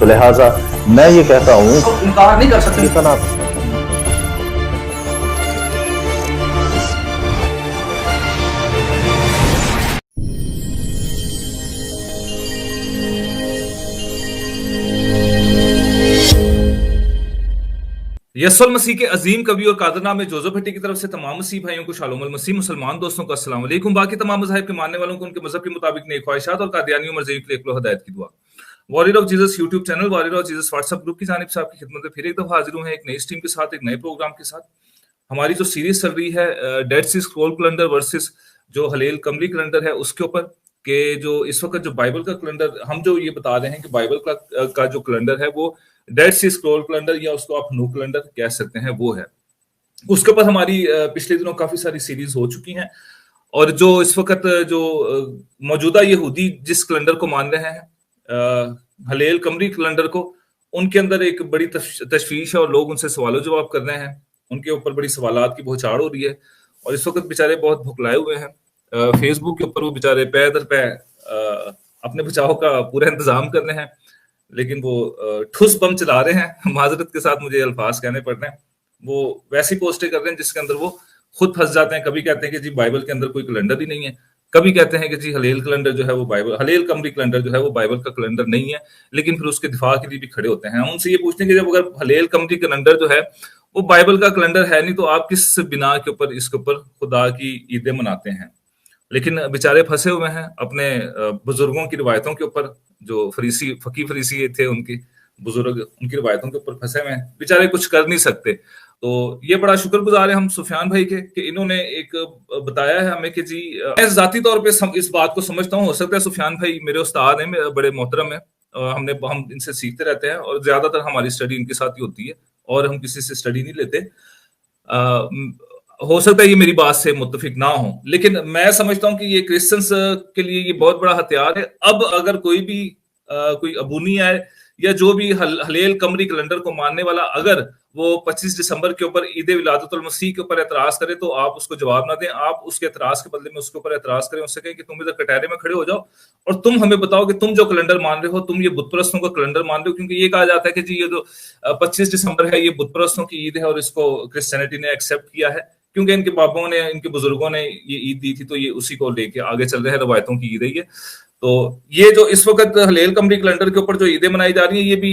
تو لہٰذا میں یہ کہتا ہوں تو انکار نہیں کر سکتے. یسوع المسیح کے عظیم کوی اور قادر نام جوزف بھٹی کی طرف سے تمام مسیح بھائیوں کو شالوم المسیح. مسلمان دوستوں کو السلام علیکم. باقی تمام مذاہب کے ماننے والوں کو ان کے مذہب کے مطابق نیک خواہشات اور قادیانیوں مرضیوں کے لیے اقبال و ہدایت کی دعا. Warrior of Jesus YouTube channel, warrior of Jesus what's app group کی جانب سے آپ کی خدمت میں پھر ایک دفعہ حاضر ہوئے ہیں ایک نئی اسٹریم کے ساتھ، ایک نئے پروگرام کے ساتھ. ہماری جو سیریز چل رہی ہے did see scroll calendar versus جو ہلیل قمری کیلنڈر ہے، اس کے اوپر کہ جو اس وقت جو بائبل کا کیلنڈر ہم جو یہ بتا رہے ہیں کہ بائبل کا جو کیلنڈر ہے وہ ڈیڈ سی اسکرول کیلنڈر یا اس کو آپ نو کیلنڈر کہہ سکتے ہیں وہ ہے. اس کے اوپر ہماری پچھلے دنوں کافی ساری سیریز ہو چکی ہیں، اور جو اس وقت جو موجودہ یہودی جس کیلنڈر کو مان رہے ہیں ہلیل قمری کیلنڈر کو، ان کے اندر ایک بڑی تشویش ہے اور لوگ ان سے سوال و جواب کر رہے ہیں. ان کے اوپر بڑی سوالات کی بہچاڑ ہو رہی ہے اور اس وقت بیچارے بہت بھکلائے ہوئے ہیں. فیس بک کے اوپر وہ بیچارے پے در پے اپنے بچاؤ کا پورا انتظام کر رہے ہیں، لیکن وہ ٹھوس بم چلا رہے ہیں. معذرت کے ساتھ مجھے الفاظ کہنے پڑ رہے ہیں. وہ ویسی پوسٹیں کر رہے ہیں جس کے اندر وہ خود پھنس جاتے ہیں. کبھی کہتے ہیں کہ جی بائبل کے اندر کوئی کیلنڈر ہی نہیں ہے، کبھی کہتے ہیں کہ جی ہلیل کیلنڈر جو ہے وہ بائبل، ہلیل قمری کیلنڈر جو ہے وہ بائبل کا کیلنڈر نہیں ہے، لیکن پھر اس کے دفاع کے لیے بھی کھڑے ہوتے ہیں. ہم ان سے یہ پوچھتے ہیں کہ جب اگر ہلیل قمری کیلنڈر جو ہے وہ بائبل کا کیلنڈر ہے نہیں تو آپ کس بنا کے اوپر اس کے اوپر خدا کی عیدیں مناتے ہیں؟ لیکن بیچارے پھنسے ہوئے ہیں اپنے بزرگوں کی روایتوں کے اوپر. جو فقی فریسی تھے ان کے بزرگ، ان کی روایتوں کے اوپر پھنسے ہوئے ہیں بیچارے، کچھ کر نہیں سکتے. تو یہ بڑا شکر گزار ہے ہم سفیان بھائی کے کہ انہوں نے ایک بتایا ہے ہمیں کہ جی میں ذاتی طور پہ اس بات کو سمجھتا ہوں، ہو سکتا ہے سفیان بھائی میرے استاد ہیں، بڑے محترم ہیں، ہم ان سے سیکھتے رہتے ہیں اور زیادہ تر ہماری اسٹڈی ان کے ساتھ ہی ہوتی ہے اور ہم کسی سے اسٹڈی نہیں لیتے. ہو سکتا ہے یہ میری بات سے متفق نہ ہوں، لیکن میں سمجھتا ہوں کہ یہ کرسچنس کے لیے یہ بہت بڑا ہتھیار ہے. اب اگر کوئی ابونی ہے یا جو بھی ہلیل قمری کیلنڈر کو ماننے والا اگر وہ 25 دسمبر کے اوپر عید ولادت المسیح کے اوپر اعتراض کرے تو آپ اس کو جواب نہ دیں. آپ اس کے اعتراض کے بدلے میں اس کے اوپر اعتراض کریں، اس سے کہیں کہ تم ادھر کٹہرے میں کھڑے ہو جاؤ اور تم ہمیں بتاؤ کہ تم جو کیلنڈر مان رہے ہو تم یہ بت پرستوں کا کیلنڈر مان رہے ہو. کیونکہ یہ کہا جاتا ہے کہ جی یہ جو 25 دسمبر ہے یہ بت پرستوں کی عید ہے اور اس کو کرسچینٹی نے ایکسیپٹ کیا ہے کیونکہ ان کے بابوں نے، ان کے بزرگوں نے یہ عید دی تھی تو یہ اسی کو لے کے آگے چل رہے ہیں، روایتوں کی عید ہے یہ. تو یہ جو اس وقت ہلیل قمری کیلنڈر کے اوپر جو عیدیں منائی جا رہی ہیں یہ بھی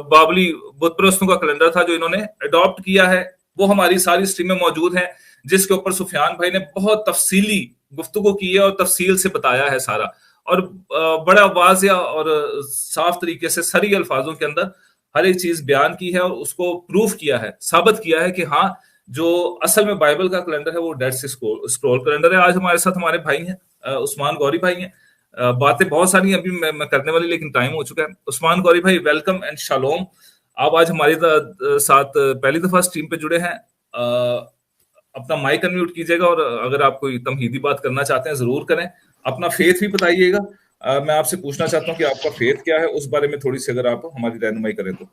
بابلی بت پرستوں کا کیلنڈر تھا جو انہوں نے اڈاپٹ کیا ہے. وہ ہماری ساری اسٹریم میں موجود ہیں جس کے اوپر سفیان بھائی نے بہت تفصیلی گفتگو کی ہے اور تفصیل سے بتایا ہے سارا، اور بڑا واضح اور صاف طریقے سے سری الفاظوں کے اندر ہر ایک چیز بیان کی ہے اور اس کو پروف کیا ہے، ثابت کیا ہے کہ ہاں جو اصل میں بائبل کا کیلنڈر ہے وہ ڈیڈ سی اسکرول کیلنڈر ہے. آج ہمارے ساتھ ہمارے بھائی ہیں عثمان گوری بھائی ہیں. باتیں بہت ساری ابھی میں کرنے والی لیکن ٹائم ہو چکا ہے. عثمان گوری بھائی ویلکم اینڈ شالوم. آپ آج ہمارے ساتھ پہلی دفعہ اسٹریم پہ جڑے ہیں. اپنا مائک انمیوٹ کیجیے گا اور اگر آپ کوئی تمہیدی بات کرنا چاہتے ہیں ضرور کریں. اپنا فیتھ بھی بتائیے گا. میں آپ سے پوچھنا چاہتا ہوں کہ آپ کا فیتھ کیا ہے، اس بارے میں تھوڑی سی اگر آپ ہماری رہنمائی کریں تو.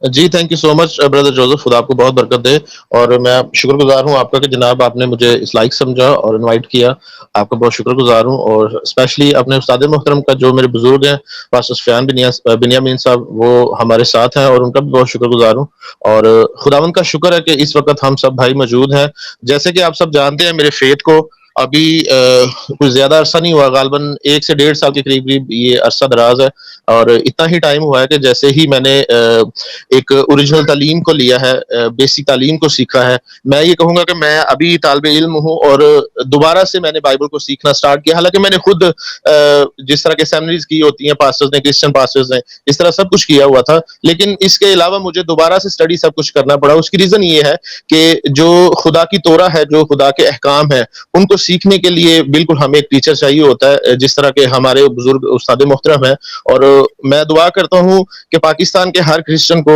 جی thank you so much brother Joseph, خدا آپ کو بہت برکت دے. اور میں شکر گزار ہوں آپ کا کہ جناب آپ نے مجھے اس لائق سمجھا اور انوائٹ کیا. آپ کا بہت شکر گزار ہوں. اور اسپیشلی اپنے استاد محترم کا جو میرے بزرگ ہیں پاسٹر سفیان بنیامین صاحب، وہ ہمارے ساتھ ہیں اور ان کا بھی بہت شکر گزار ہوں. اور خداوند کا شکر ہے کہ اس وقت ہم سب بھائی موجود ہیں. جیسے کہ آپ سب جانتے ہیں میرے فیتھ کو ابھی کچھ زیادہ عرصہ نہیں ہوا، غالباً 1 سے 1.5 سال کے قریب یہ عرصہ دراز ہے. اور اتنا ہی ٹائم ہوا ہے کہ جیسے ہی میں نے ایک اوریجنل تعلیم کو لیا ہے، بیسک تعلیم کو سیکھا ہے. میں یہ کہوں گا کہ میں ابھی طالب علم ہوں اور دوبارہ سے میں نے بائبل کو سیکھنا سٹارٹ کیا. حالانکہ میں نے خود جس طرح کے سیمنریز کی ہوتی ہیں پاسٹرز نے، کرسچن پاسٹرز نے، اس طرح سب کچھ کیا ہوا تھا، لیکن اس کے علاوہ مجھے دوبارہ سے اسٹڈی سب کچھ کرنا پڑا. اس کی ریزن یہ ہے کہ جو خدا کی تورا ہے، جو خدا کے احکام ہیں، ان کو سیکھنے کے لیے بالکل ہمیں ایک ٹیچر چاہیے ہوتا ہے، جس طرح کے ہمارے بزرگ استاد محترم ہیں. اور میں دعا کرتا ہوں کہ پاکستان کے ہر کرسچن کو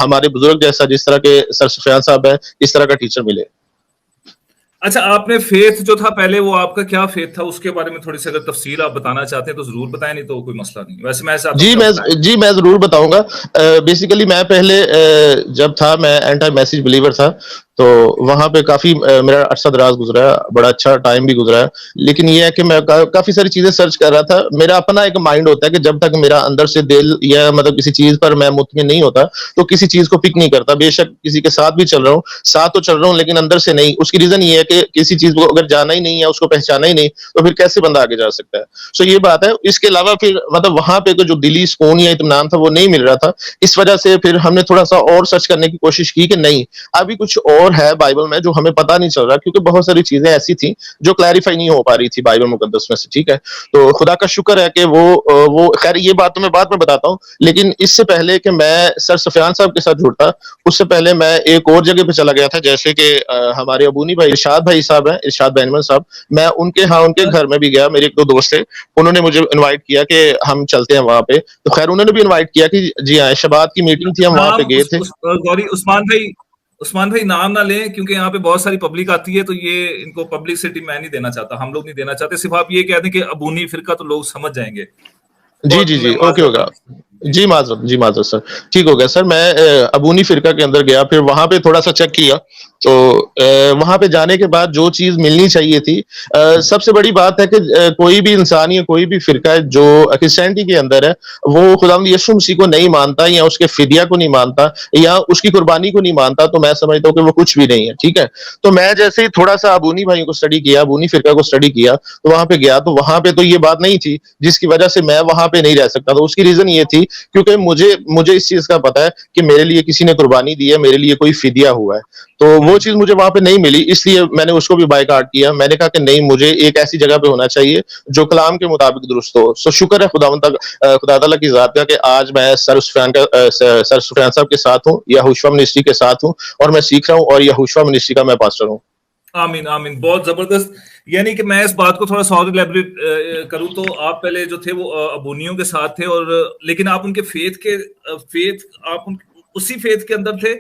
ہمارے بزرگ جیسا، جس طرح کے سر سفیان صاحب ہیں، اس طرح کا ٹیچر ملے. اچھا، آپ نے فیتھ جو تھا پہلے، وہ آپ کا کیا فیتھ تھا؟ اس کے بارے میں تھوڑی سی اگر تفصیل آپ بتانا چاہتے ہیں تو ضرور بتائیں، نہیں تو کوئی مسئلہ نہیں. ویسے میں ضرور بتاؤں گا. بیسیکلی میں پہلے جب تھا میں اینٹی میسج بلیور تھا. تو وہاں پہ کافی میرا عرصہ دراز گزرا ہے, بڑا اچھا ٹائم بھی گزرا ہے. لیکن یہ ہے کہ میں کافی ساری چیزیں سرچ کر رہا تھا. میرا اپنا ایک مائنڈ ہوتا ہے کہ جب تک میرا اندر سے دل یا مطلب کسی چیز پر میں مطمئن نہیں ہوتا تو کسی چیز کو پک نہیں کرتا. بے شک کسی کے ساتھ بھی چل رہا ہوں, ساتھ تو چل رہا ہوں لیکن اندر سے نہیں. اس کی ریزن یہ ہے کہ کسی چیز کو اگر جانا ہی نہیں ہے, اس کو پہچانا ہی نہیں, تو پھر کیسے بندہ آگے جا سکتا ہے. سو یہ بات ہے. اس کے علاوہ پھر مطلب وہاں پہ جو دلی سکون یا اطمینان تھا وہ نہیں مل رہا تھا. اس وجہ سے پھر ہم نے تھوڑا سا اور سرچ کرنے کی کوشش کی کہ نہیں, ابھی کچھ اور ہے بائبل میں جو ہمیں پتہ نہیں چل رہا, کیونکہ بہت ساری چیزیں ایسی تھیں جو کلیریفائی نہیں ہو پا رہی تھی بائبل مقدس میں سے. ٹھیک ہے, تو خدا کا شکر ہے کہ وہ خیر یہ بات تو میں بعد میں بتاتا ہوں. لیکن اس سے پہلے کہ میں سر سفیان صاحب کے ساتھ جڑتا, اس سے پہلے میں ایک اور جگہ پہ چلا گیا تھا. جیسے کہ ہمارے ابونی بھائی ارشاد بھائی صاحب ہیں, ارشاد بینمن صاحب, میں ان کے ہاں ان کے گھر میں بھی گیا. میرے ایک دو دوست تھے, انہوں نے مجھے انوائٹ کیا کہ ہم چلتے ہیں وہاں پہ. تو خیر انہوں نے بھی انوائٹ کیا کہ جی ہاں شبات کی میٹنگ تھی, ہم وہاں پہ گئے تھے. گوری عثمان بھائی نام نہ لیں کیونکہ یہاں پہ بہت ساری پبلک آتی ہے, تو یہ ان کو پبلسٹی میں نہیں دینا چاہتا, ہم لوگ نہیں دینا چاہتے. صرف آپ یہ کہہ دیں کہ ابونی فرقہ, تو لوگ سمجھ جائیں گے. جی اوکے ہوگا. جی معذرت سر, ٹھیک ہو گیا سر. میں ابونی فرقہ کے اندر گیا, پھر وہاں پہ تھوڑا سا چیک کیا. تو وہاں پہ جانے کے بعد جو چیز ملنی چاہیے تھی, سب سے بڑی بات ہے کہ کوئی بھی انسان یا کوئی بھی فرقہ ہے جو کرسچینٹی کے اندر ہے, وہ خداوند یسوع مسیح کو نہیں مانتا, یا اس کے فدیہ کو نہیں مانتا, یا اس کی قربانی کو نہیں مانتا, تو میں سمجھتا ہوں کہ وہ کچھ بھی نہیں ہے. ٹھیک ہے, تو میں جیسے ہی تھوڑا سا ابونی بھائیوں کو اسٹڈی کیا, ابونی فرقہ کو اسٹڈی کیا, تو وہاں پہ گیا. تو وہاں پہ تو یہ بات نہیں تھی جس کی وجہ سے میں وہاں پہ نہیں رہ سکتا. تو اس کی ریزن یہ تھی کیونکہ مجھے اس چیز کا پتا ہے کہ میرے لیے کسی نے قربانی دی ہے, میرے لیے کوئی فدیہ ہوا ہے. تو وہ چیز مجھے وہاں پہ نہیں ملی, اس لیے میں نے اس کو بھی بائیکاٹ کیا. میں نے کہا کہ نہیں, مجھے ایک ایسی جگہ پہ ہونا چاہیے جو کلام کے مطابق درست ہو. سو شکر ہے خدا تعالیٰ کی ذات کا کہ آج میں سر سفیان صاحب کے ساتھ ہوں, یہوشوا منسٹری کے ساتھ ہوں, اور میں سیکھ رہا ہوں, اور یہوشوا منسٹری کا میں پاسٹر ہوں. آمین آمین, بہت زبردست. یعنی کہ میں اس بات کو تھوڑا سا اور ایلیبریٹ کروں تو آپ پہلے جو تھے وہ ابونیوں کے ساتھ تھے, اور لیکن آپ ان کے آپ اسی فیتھ کے اندر تھے,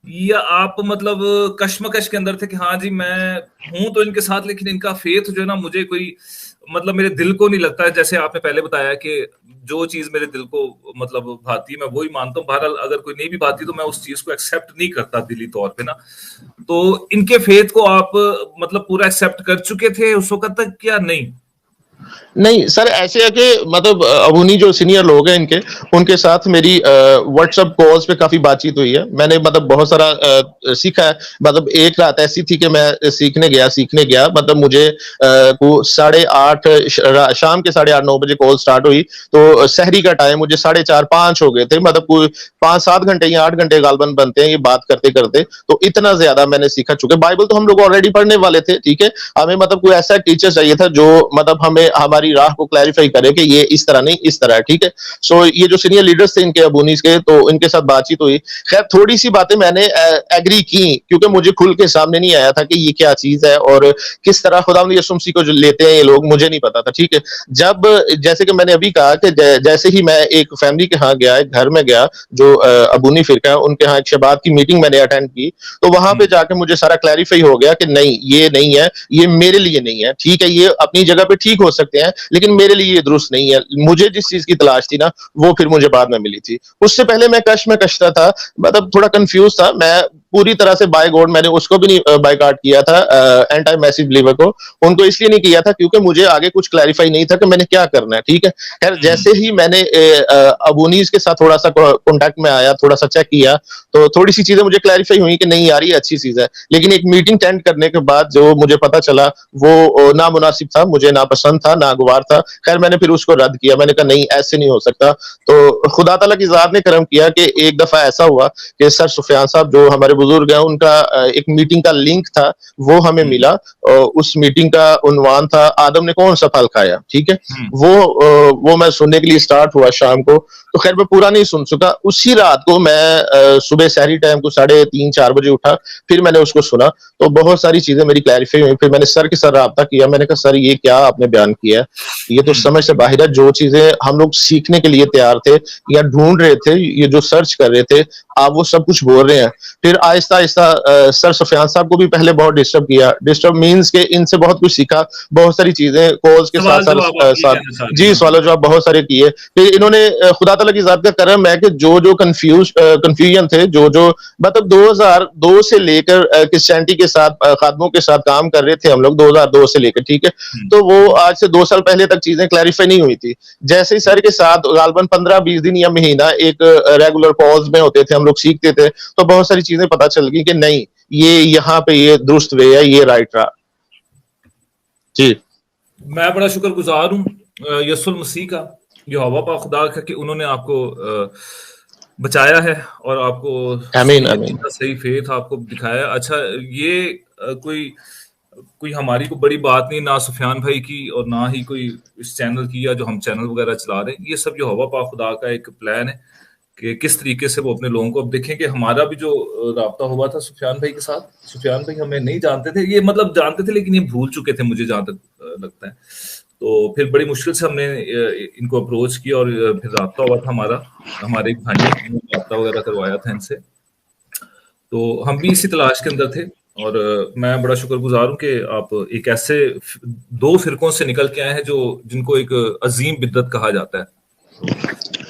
یا آپ مطلب کشمکش کے اندر تھے کہ ہاں جی میں ہوں تو ان کے ساتھ, لیکن ان کا فیتھ جو ہے نا مجھے کوئی مطلب میرے دل کو نہیں لگتا ہے. جیسے آپ نے پہلے بتایا کہ جو چیز میرے دل کو مطلب بھاتی ہے میں وہی مانتا ہوں. بہرحال اگر کوئی نہیں بھی بھاتی تو میں اس چیز کو ایکسیپٹ نہیں کرتا دلی طور پہ نا. تو ان کے فیتھ کو آپ مطلب پورا ایکسیپٹ کر چکے تھے اس وقت تک یا نہیں؟ نہیں سر, ایسے ہے کہ مطلب ابونی جو سینئر لوگ ہیں ان کے ساتھ میری واٹس ایپ کالز پہ کافی بات چیت ہوئی ہے. میں نے مطلب بہت سارا سیکھا ہے. مطلب ایک رات ایسی تھی کہ میں سیکھنے گیا, مطلب مجھے 8:30 شام کے 8:30-9 بجے کال سٹارٹ ہوئی, تو سحری کا ٹائم مجھے 4:30-5 ہو گئے تھے. مطلب کوئی 5-7 گھنٹے یا 8 گھنٹے غالباً بنتے ہیں یہ بات کرتے کرتے. تو اتنا زیادہ میں نے سیکھا. چکے بائبل تو ہم لوگ آلریڈی پڑھنے والے تھے, ٹھیک ہے, ہمیں مطلب کوئی ایسا ٹیچر چاہیے تھا جو مطلب ہماری راہ کو کلیریفائی کرے کہ یہ اس طرح نہیں اس طرح ہے. ٹھیک ہے, سو یہ جو سینئر لیڈرز تھے ان کے ابونیز کے, تو ان کے ساتھ بات چیت ہوئی. خیر تھوڑی سی باتیں میں نے ایگری کی, کیونکہ مجھے کھل کے سامنے نہیں آیا تھا کہ یہ کیا چیز ہے اور کس طرح خداوند یسوع مسیح کو جو لیتے ہیں یہ لوگ, مجھے نہیں پتا تھا. ٹھیک ہے, جب جیسے کہ میں نے ابھی کہا کہ جیسے ہی میں ایک فیملی کے ہاں گیا, ایک گھر میں گیا جو ابونی فرقہ ہے, ان کے ہاں ایک شبات کی میٹنگ میں نے اٹینڈ کی, تو وہاں پہ جا کے مجھے سارا کلیریفائی ہو گیا کہ نہیں یہ نہیں ہے, یہ میرے لیے نہیں ہے. ٹھیک ہے, یہ اپنی جگہ پہ ٹھیک ہو سکتے ہیں لیکن میرے لیے یہ درست نہیں ہے. مجھے جس چیز کی تلاش تھی نا وہ پھر مجھے بعد میں ملی تھی. اس سے پہلے میں کشتا تھا, مطلب تھوڑا کنفیوز تھا. میں پوری طرح سے بائی گاڈ میں نے اس کو بھی نہیں بائیکاٹ کیا تھا, اینٹی میسج بلیور کو, ان کو اس لیے نہیں کیا تھا کیونکہ مجھے آگے کچھ کلیریفائی نہیں تھا کہ میں نے کیا کرنا ہے. ٹھیک ہے, خیر جیسے ہی میں نے ابونیز کے ساتھ تھوڑا سا کانٹیکٹ میں آیا, تھوڑا سا چیک کیا, تو تھوڑی سی چیزیں مجھے کلیریفائی ہوئی کہ نہیں یار یہ اچھی چیز ہے. لیکن ایک میٹنگ اٹینڈ کرنے کے بعد جو مجھے پتا چلا وہ نامناسب تھا, مجھے ناپسند تھا, ناگوار تھا. خیر میں نے پھر اس کو رد کیا. میں نے کہا نہیں ایسے نہیں ہو سکتا. تو خدا تعالیٰ کی ذات نے کرم کیا کہ ایک دفعہ ایسا ہوا کہ سر سفیان صاحب جو ہمارے بزرگ ہیں, ان کا ایک میٹنگ کا لنک تھا, وہ ہمیں ملا. اس میٹنگ کا عنوان تھا آدم نے کون سا پھل کھایا. ٹھیک ہے, وہ میں سننے کے لیے اسٹارٹ ہوا شام کو. تو خیر میں پورا نہیں سن سکا. اسی رات کو میں صبح سحری ٹائم کو 3:30-4 بجے اٹھا, پھر میں نے اس کو سنا, تو بہت ساری چیزیں میری کلیریفائی ہوئی. پھر میں نے سر کے ساتھ رابطہ کیا, میں نے کہا سر یہ کیا آپ نے بیان کیا کیا ہے. یہ تو سمجھ سے باہر ہے. جو چیزیں ہم لوگ سیکھنے کے لیے تیار تھے یا ڈھونڈ رہے تھے, یہ جو سرچ کر رہے تھے, آپ وہ سب کچھ بول رہے ہیں. پھر آہستہ آہستہ سر سفیان صاحب کو بھی پہلے بہت ڈسٹرب کیا. ڈسٹرب مینس کہ ان سے بہت کچھ سیکھا, بہت ساری چیزیں کالز کے ساتھ ساتھ جی سوال و جواب بہت سارے کیے. پھر انہوں نے خدا تعالیٰ کی ذات کا کرم ہے کہ جو کنفیوژن تھے, جو مطلب 2002 سے لے کر کرسچینٹی کے ساتھ خادموں کے ساتھ کام کر رہے تھے ہم لوگ 2002 سے لے کر, ٹھیک ہے, تو وہ آج سے 2 سال پہلے تک چیزیں کلیریفائی نہیں ہوئی تھی. جیسے ہی سر کے ساتھ غالباً 15-20 دن یا مہینہ ایک ریگولر کالز میں ہوتے تھے, ہم لوگ سیکھتے تھے, تو بہت ساری چیزیں پتہ چل گئی کہ نہیں یہ یہاں پہ یہ درست وے ہے, یہ رائٹ رہا. جی میں بڑا شکر گزار ہوں یسوع المسیح کا, یہوہ پاک خدا کا, کہ انہوں نے آپ کو بچایا ہے اور آپ کو صحیح فیتھ آپ کو دکھایا. اچھا, یہ کوئی ہماری کو بڑی بات نہیں, نہ سفیان بھائی کی اور نہ ہی کوئی اس چینل کی یا جو ہم چینل وغیرہ چلا رہے ہیں. یہ سب یہوہ پاک خدا کا ایک پلان ہے کہ کس طریقے سے وہ اپنے لوگوں کو, اب دیکھیں کہ ہمارا بھی جو رابطہ ہوا تھا سفیان بھائی کے ساتھ, سفیان بھائی ہمیں نہیں جانتے تھے, یہ مطلب جانتے تھے لیکن یہ بھول چکے تھے مجھے جہاں تک لگتا ہے. تو پھر بڑی مشکل سے ہم نے ان کو اپروچ کیا اور پھر رابطہ ہوا تھا ہمارا, ہمارے ایک بھائی نے رابطہ وغیرہ کروایا تھا ان سے. تو ہم بھی اسی تلاش کے اندر تھے اور میں بڑا شکر گزار ہوں کہ آپ ایک ایسے 2 فرقوں سے نکل کے آئے ہیں جن کو ایک عظیم بدعت کہا جاتا ہے.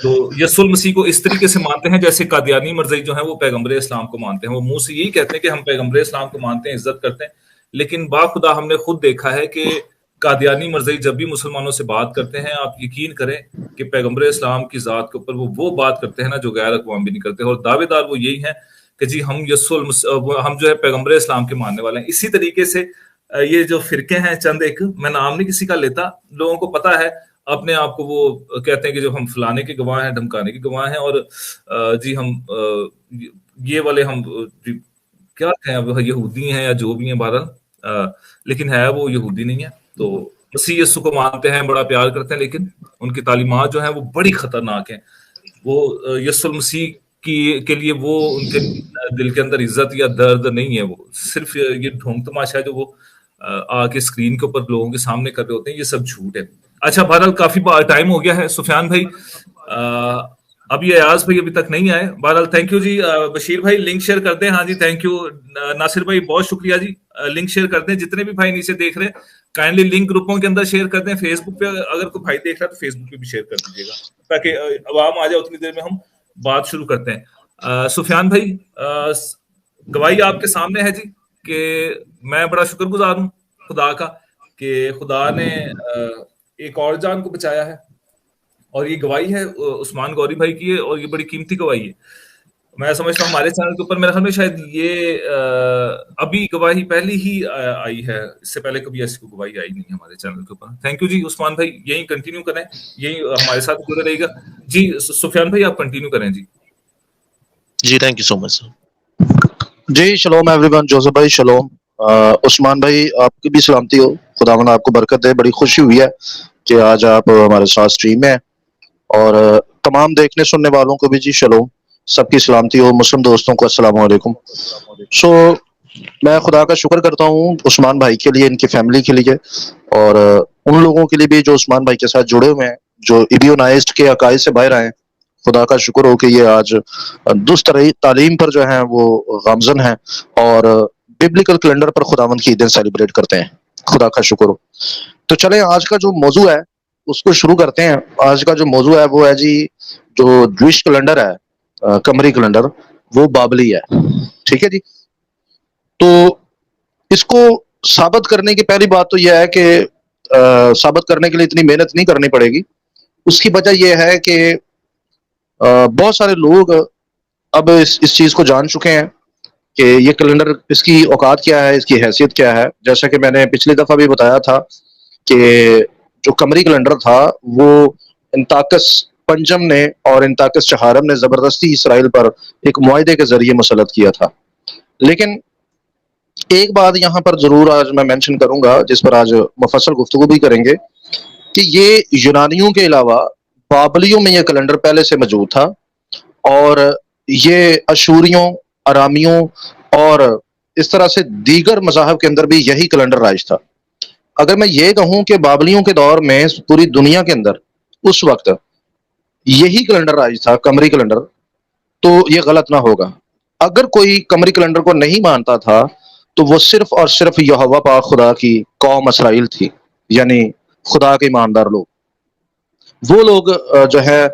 تو یسوع المسیح کو اس طریقے سے مانتے ہیں جیسے قادیانی مرزائی جو ہیں وہ پیغمبر اسلام کو مانتے ہیں. وہ منہ سے یہی کہتے ہیں کہ ہم پیغمبر اسلام کو مانتے ہیں, عزت کرتے ہیں, لیکن باخدا ہم نے خود دیکھا ہے کہ قادیانی مرزائی جب بھی مسلمانوں سے بات کرتے ہیں, آپ یقین کریں کہ پیغمبر اسلام کی ذات کے اوپر وہ بات کرتے ہیں نا جو غیر اقوام بھی نہیں کرتے, اور دعوے دار وہ یہی ہیں کہ جی ہم ہم جو ہے پیغمبر اسلام کے ماننے والے ہیں. اسی طریقے سے یہ جو فرقے ہیں چند ایک, میں نام نہیں کسی کا لیتا, لوگوں کو پتا ہے, اپنے آپ کو وہ کہتے ہیں کہ جو ہم فلانے کے گواہ ہیں, دھمکانے کے گواہ ہیں, اور جی ہم یہ والے ہم کیا کہیں یہودی ہیں یا جو بھی ہیں بہرحال, لیکن ہے وہ یہودی نہیں ہے. تو مسیح یسوع کو مانتے ہیں, بڑا پیار کرتے ہیں, لیکن ان کی تعلیمات جو ہیں وہ بڑی خطرناک ہیں. وہ یسوع المسیح کے لیے وہ ان کے دل کے اندر عزت یا درد نہیں ہے, وہ صرف یہ ڈھونگ تماشا جو وہ آ کے اسکرین کے اوپر لوگوں کے سامنے کر رہے ہوتے ہیں, یہ سب جھوٹ ہے. اچھا بہرحال کافی ٹائم ہو گیا ہے. سفیان بھائی اب یہ ایاز بھائی ابھی تک نہیں آئے. بہرحال تھینک یو جی. بشیر بھائی لنک شیئر کر دیں. ہاں جی تھینک یو. ناصر بھائی بہت شکریہ جی, لنک شیئر کر دیں. جتنے بھی بھائی نیچے دیکھ رہے ہیں کائنڈلی لنک گروپوں کے اندر شیئر کر دیں. فیس بک پہ اگر کوئی بھائی دیکھ رہا ہے تو فیس بک پہ بھی شیئر کر دیجیے گا تاکہ عوام آ جائے. اتنی دیر میں ہم بات شروع کرتے ہیں. سفیان بھائی گواہی آپ کے سامنے ہے جی کہ میں بڑا شکر گزار ہوں خدا کا کہ خدا نے ایک اور جان کو بچایا ہے, اور یہ گواہی ہے عثمان غوری بھائی کی ہے, اور یہ بڑی قیمتی گواہی ہے. میں سمجھتا ہوں ہمارے چینل کے اوپر میرے خیال میں شاید یہ ابھی گواہی پہلی ہی آئی ہے, اس سے پہلے کبھی ایسی کوئی گواہی آئی نہیں ہمارے چینل کے اوپر. تھینک یو جی عثمان بھائی, یہی کنٹینیو کریں, یہی ہمارے ساتھ جڑے رہے گا. جی سفیان بھائی آپ کنٹینیو کریں. جی تھینک یو سو مچ. جی شلوم ایوری ون. جوزف بھائی شلوم. عثمان بھائی آپ کی بھی سلامتی ہو, خداوند آپ کو برکت دے. بڑی خوشی ہوئی ہے کہ آج آپ ہمارے ساتھ اسٹریم میں, اور تمام دیکھنے سننے والوں کو بھی جی شلوم, سب کی سلامتی ہو. مسلم دوستوں کو السلام علیکم. سو میں خدا کا شکر کرتا ہوں عثمان بھائی کے لیے, ان کی فیملی کے لیے, اور ان لوگوں کے لیے بھی جو عثمان بھائی کے ساتھ جڑے ہوئے ہیں, جو ایبیونائزڈ کے عقائد سے باہر آئے. خدا کا شکر ہو کہ یہ آج درست تعلیم پر جو ہیں وہ گامزن ہیں اور ببلیکل کیلنڈر پر خداوند کی عیدیں سیلیبریٹ کرتے ہیں. خدا کا شکر ہو. تو چلیں آج کا جو موضوع ہے اس کو شروع کرتے ہیں. آج کا جو موضوع ہے وہ ہے جی جو جوئش کیلنڈر ہے, قمری کیلنڈر, وہ بابلی ہے. ٹھیک ہے جی. تو اس کو ثابت کرنے کی پہلی بات تو یہ ہے کہ ثابت کرنے کے لیے اتنی محنت نہیں کرنی پڑے گی. اس کی وجہ یہ ہے کہ بہت سارے لوگ اب اس چیز کو جان چکے ہیں کہ یہ کیلنڈر اس کی اوقات کیا ہے, اس کی حیثیت کیا ہے. جیسا کہ میں نے پچھلی دفعہ بھی بتایا تھا کہ جو قمری کیلنڈر تھا وہ انتاکس پنجم نے اور انتاکس چہارم نے زبردستی اسرائیل پر ایک معاہدے کے ذریعے مسلط کیا تھا. لیکن ایک بات یہاں پر ضرور آج میں مینشن کروں گا, جس پر آج مفصل گفتگو بھی کریں گے, کہ یہ یونانیوں کے علاوہ بابلیوں میں یہ کیلنڈر پہلے سے موجود تھا, اور یہ اشوریوں, ارامیوں اور اس طرح سے دیگر مذاہب کے اندر بھی یہی کیلنڈر رائج تھا. اگر میں یہ کہوں کہ بابلیوں کے دور میں پوری دنیا کے اندر اس وقت یہی کیلنڈر رائج تھا، قمری کیلنڈر، تو یہ غلط نہ ہوگا۔ اگر کوئی قمری کیلنڈر کو نہیں مانتا تھا تو وہ صرف اور صرف یہوہ پاک خدا کی قوم اسرائیل تھی، یعنی خدا کے ایماندار لوگ۔ وہ لوگ جو ہے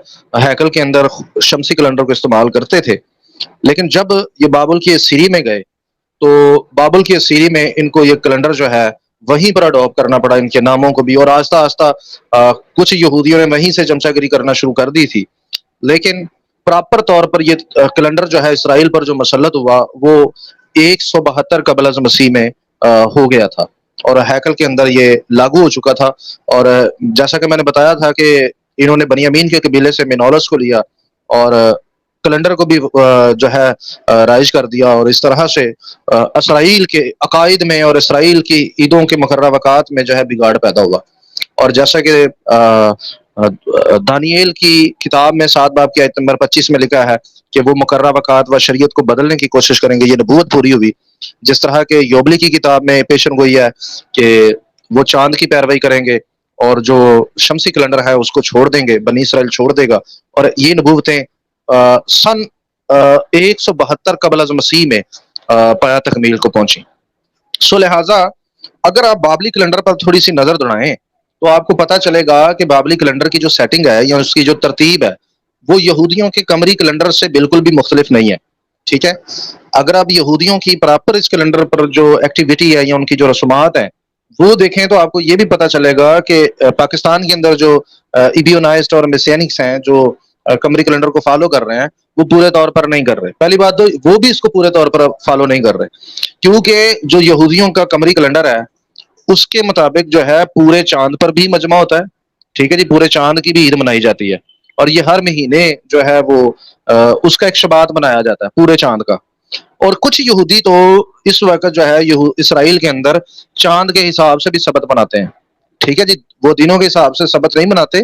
ہیکل کے اندر شمسی کیلنڈر کو استعمال کرتے تھے، لیکن جب یہ بابل کی اسیری میں گئے تو بابل کی اسیری میں ان کو یہ کیلنڈر جو ہے وہیں پر اڈاپٹ کرنا پڑا، ان کے ناموں کو بھی، اور آہستہ آہستہ کچھ یہودیوں نے وہیں سے چمچہ گری کرنا شروع کر دی تھی۔ لیکن پراپر طور پر یہ کیلنڈر جو ہے اسرائیل پر جو مسلط ہوا وہ 172 قبل از مسیح میں ہو گیا تھا، اور ہیکل کے اندر یہ لاگو ہو چکا تھا۔ اور جیسا کہ میں نے بتایا تھا کہ انہوں نے بنیامین کے قبیلے سے مینولس کو لیا اور کیلنڈر کو بھی جو ہے رائج کر دیا، اور اس طرح سے اسرائیل کے عقائد میں اور اسرائیل کی عیدوں کے مقررہ اوقات میں جو ہے بگاڑ پیدا ہوا۔ اور جیسا کہ دانییل کی کتاب میں 7 باب کی آیت نمبر 25 میں لکھا ہے کہ وہ مقررہ اوقات و شریعت کو بدلنے کی کوشش کریں گے، یہ نبوت پوری ہوئی۔ جس طرح کہ یوبلی کی کتاب میں پیشن گوئی ہے کہ وہ چاند کی پیروی کریں گے اور جو شمسی کیلنڈر ہے اس کو چھوڑ دیں گے، بنی اسرائیل چھوڑ دے گا، اور یہ نبوتیں سن 172 قبل از مسیح میں پایا تکمیل کو پہنچی۔ سو لہٰذا اگر آپ بابلی کیلنڈر پر تھوڑی سی نظر دوڑائیں تو آپ کو پتا چلے گا کہ بابلی کیلنڈر کی جو سیٹنگ ہے یا اس کی جو ترتیب ہے وہ یہودیوں کے قمری کیلنڈر سے بالکل بھی مختلف نہیں ہے، ٹھیک ہے۔ اگر آپ یہودیوں کی پراپر اس کیلنڈر پر جو ایکٹیویٹی ہے یا ان کی جو رسومات ہیں وہ دیکھیں تو آپ کو یہ بھی پتا چلے گا کہ پاکستان کے اندر جو ایبیونائسٹ اور میسینکس ہیں جو قمری کیلنڈر کو فالو کر رہے ہیں وہ پورے طور پر نہیں کر رہے۔ پہلی بات تو وہ بھی اس کو پورے طور پر فالو نہیں کر رہے، کیونکہ جو یہودیوں کا قمری کیلنڈر ہے اس کے مطابق جو ہے پورے چاند پر بھی مجمع ہوتا ہے، ٹھیک ہے جی، پورے چاند کی بھی عید منائی جاتی ہے، اور یہ ہر مہینے جو ہے وہ اس کا ایک شبات منایا جاتا ہے پورے چاند کا۔ اور کچھ یہودی تو اس وقت جو ہے اسرائیل کے اندر چاند کے حساب سے بھی سبت مناتے ہیں، ٹھیک ہے جی، وہ دنوں کے حساب سے سبت نہیں مناتے،